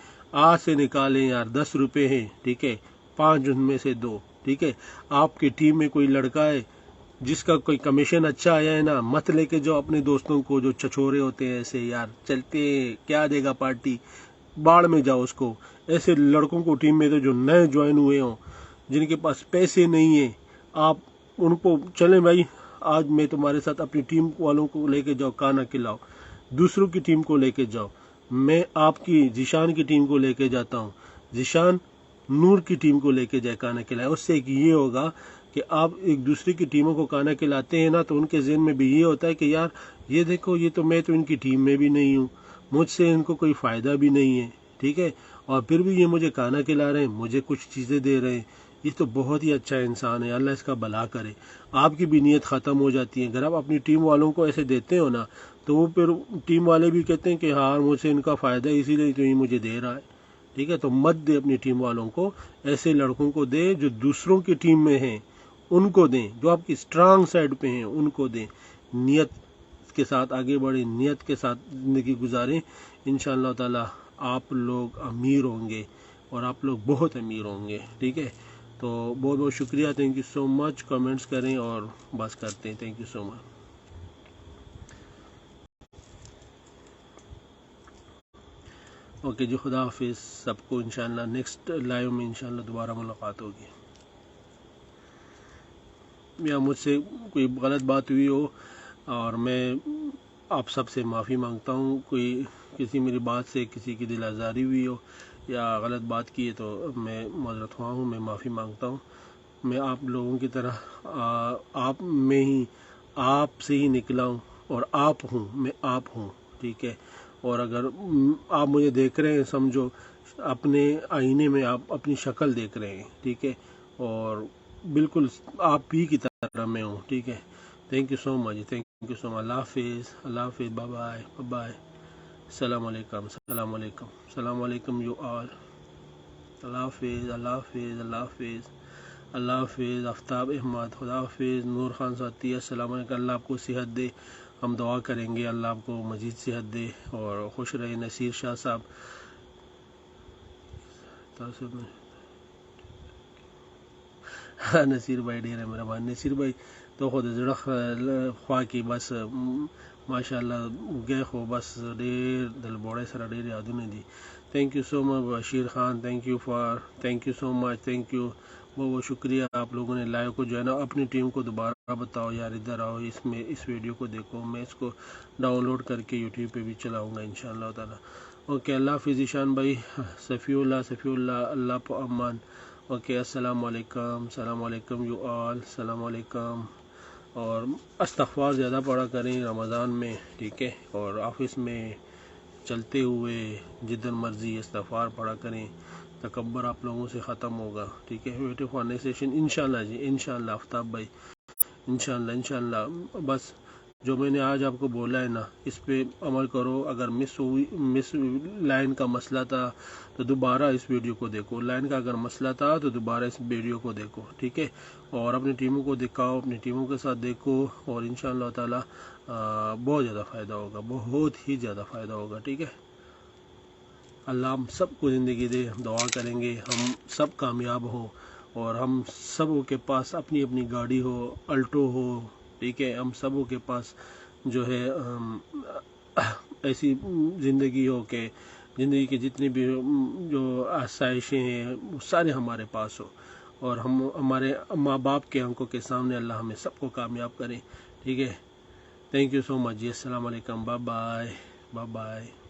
Speaker 1: آج سے نکالیں یار، 10 روپے ہیں، ٹھیک ہے، 5 ان میں سے دو، ٹھیک ہے۔ آپ کی ٹیم میں کوئی لڑکا ہے جس کا کوئی کمیشن اچھا آیا ہے نا، مت لے کے جو اپنے دوستوں کو جو چچورے ہوتے ہیں ایسے، یار چلتے کیا دے گا پارٹی، باڑ میں جاؤ اس کو۔ ایسے لڑکوں کو ٹیم میں جو نئے جوائن ہوئے ہوں، جن کے پاس پیسے نہیں ہیں، آپ ان کو چلیں بھائی آج میں تمہارے ساتھ اپنی ٹیم والوں کو لے کے جاؤ، کھانا کھلاؤ، دوسروں کی ٹیم کو لے کے جاؤ۔ میں آپ کی ذیشان کی ٹیم کو لے کے جاتا ہوں، ذیشان نور کی ٹیم کو لے کے جائے کھانا کھلائے۔ اس سے ایک یہ ہوگا کہ آپ ایک دوسرے کی ٹیموں کو کھانا کھلاتے ہیں نا، تو ان کے ذہن میں بھی یہ ہوتا ہے کہ یار یہ دیکھو، یہ تو میں تو ان کی ٹیم میں بھی نہیں ہوں، مجھ سے ان کو کوئی فائدہ بھی نہیں ہے، ٹھیک ہے، اور پھر بھی یہ مجھے کھانا کھلا رہے ہیں، مجھے کچھ چیزیں دے رہے ہیں، یہ تو بہت ہی اچھا انسان ہے، اللہ اس کا بھلا کرے۔ آپ کی بھی نیت ختم ہو جاتی ہے اگر آپ اپنی ٹیم والوں کو ایسے دیتے ہو نا، تو وہ پھر ٹیم والے بھی کہتے ہیں کہ ہاں مجھ سے ان کا فائدہ ہے، اسی لیے تو یہ مجھے دے رہا ہے، ٹھیک ہے۔ تو مت دے اپنی ٹیم والوں کو، ایسے لڑکوں کو دے جو دوسروں کی ٹیم میں ہیں، ان کو دیں، جو آپ کی اسٹرانگ سائڈ پہ ہیں ان کو دیں، نیت کے ساتھ آگے بڑھیں، نیت کے ساتھ زندگی گزاریں، انشاءاللہ تعالی آپ لوگ امیر ہوں گے، اور آپ لوگ بہت امیر ہوں گے، ٹھیک ہے۔ تو بہت بہت شکریہ، thank you so much, comments کریں اور بس کرتے ہیں، thank you so much. Okay جی، خدا حافظ سب کو، انشاءاللہ نیکسٹ لائیو میں انشاءاللہ دوبارہ ملاقات ہوگی، یا مجھ سے کوئی غلط بات ہوئی ہو اور میں آپ سب سے معافی مانگتا ہوں، کوئی کسی میری بات سے کسی کی دل آزاری ہوئی ہو یا غلط بات کی ہے تو میں معذرت خواہ ہوں، میں معافی مانگتا ہوں۔ میں آپ لوگوں کی طرح آپ میں ہی، آپ سے ہی نکلا ہوں، اور آپ ہوں، میں آپ ہوں، ٹھیک ہے۔ اور اگر آپ مجھے دیکھ رہے ہیں، سمجھو اپنے آئینے میں آپ اپنی شکل دیکھ رہے ہیں، ٹھیک ہے، اور بالکل آپ ہی کی طرح میں ہوں، ٹھیک ہے۔ Thank you so much, thank you so much, اللہ حافظ، اللہ حافظ، بائے بائے، بائے، السلام علیکم، السلام علیکم، السلام علیکم یو آل، اللہ حافظ، اللہ حافظ، اللہ حافظ، اللہ حافظ، آفتاب احمد، خدا حافظ، نور خان ساتھی، السلام علیکم، اللہ آپ کو صحت دے، ہم دعا کریں گے اللہ آپ کو مزید صحت دے اور خوش رہے۔ نصیر شاہ صاحب، نصیر بھائی ڈیر ہے میرا بھائی، نصیر بھائی تو خود زړه خوا کې بس ماشاءالله گئے خو بس ډیر دل بوړی سره ډیر یادونه دي۔ Thank you so much Bashir Khan, thank you so much, thank you, بہت بہت شکریہ آپ لوگوں نے لائیو کو جو ہے نا اپنی ٹیم کو دوبارہ بتاؤ یار ادھر آؤ، اس ویڈیو کو دیکھو، میں اس کو ڈاؤن لوڈ کر کے یوٹیوب پہ بھی چلاؤں گا انشاءاللہ تعالی۔ اوکے، اللہ حافظ ایشان بھائی، صفی اللہ، اللہ پہ امان۔ اوکے، السلام علیکم، السلام علیکم یو آل، السلام علیکم، اور استغفار زیادہ پڑھا کریں رمضان میں، ٹھیک ہے، اور آفس میں چلتے ہوئے جدن مرضی استغفار پڑھا کریں، تکبر آپ لوگوں سے ختم ہوگا، ٹھیک ہے۔ ویٹنگ فار نیکسٹ سیشن انشاءاللہ جی، انشاءاللہ آفتاب بھائی، انشاءاللہ، بس جو میں نے آج آپ کو بولا ہے نا اس پہ عمل کرو۔ اگر مس لائن کا مسئلہ تھا تو دوبارہ اس ویڈیو کو دیکھو، لائن کا اگر مسئلہ تھا تو دوبارہ اس ویڈیو کو دیکھو، ٹھیک ہے، اور اپنی ٹیموں کو دکھاؤ، اپنی ٹیموں کے ساتھ دیکھو، اور انشاءاللہ تعالی بہت زیادہ فائدہ ہوگا، بہت ہی زیادہ فائدہ ہوگا، ٹھیک ہے۔ اللہ ہم سب کو زندگی دے، دعا کریں گے ہم سب کامیاب ہوں، اور ہم سبوں کے پاس اپنی اپنی گاڑی ہو، الٹو ہو، ٹھیک ہے، ہم سبوں کے پاس جو ہے ایسی زندگی ہو کہ زندگی کی جتنی بھی جو آسائشیں ہیں وہ سارے ہمارے پاس ہو، اور ہم ہمارے ماں باپ کے آنکھوں کے سامنے اللہ ہمیں سب کو کامیاب کریں. ٹھیک ہے، تھینک یو سو مچ جی. السلام علیکم. Bye bye.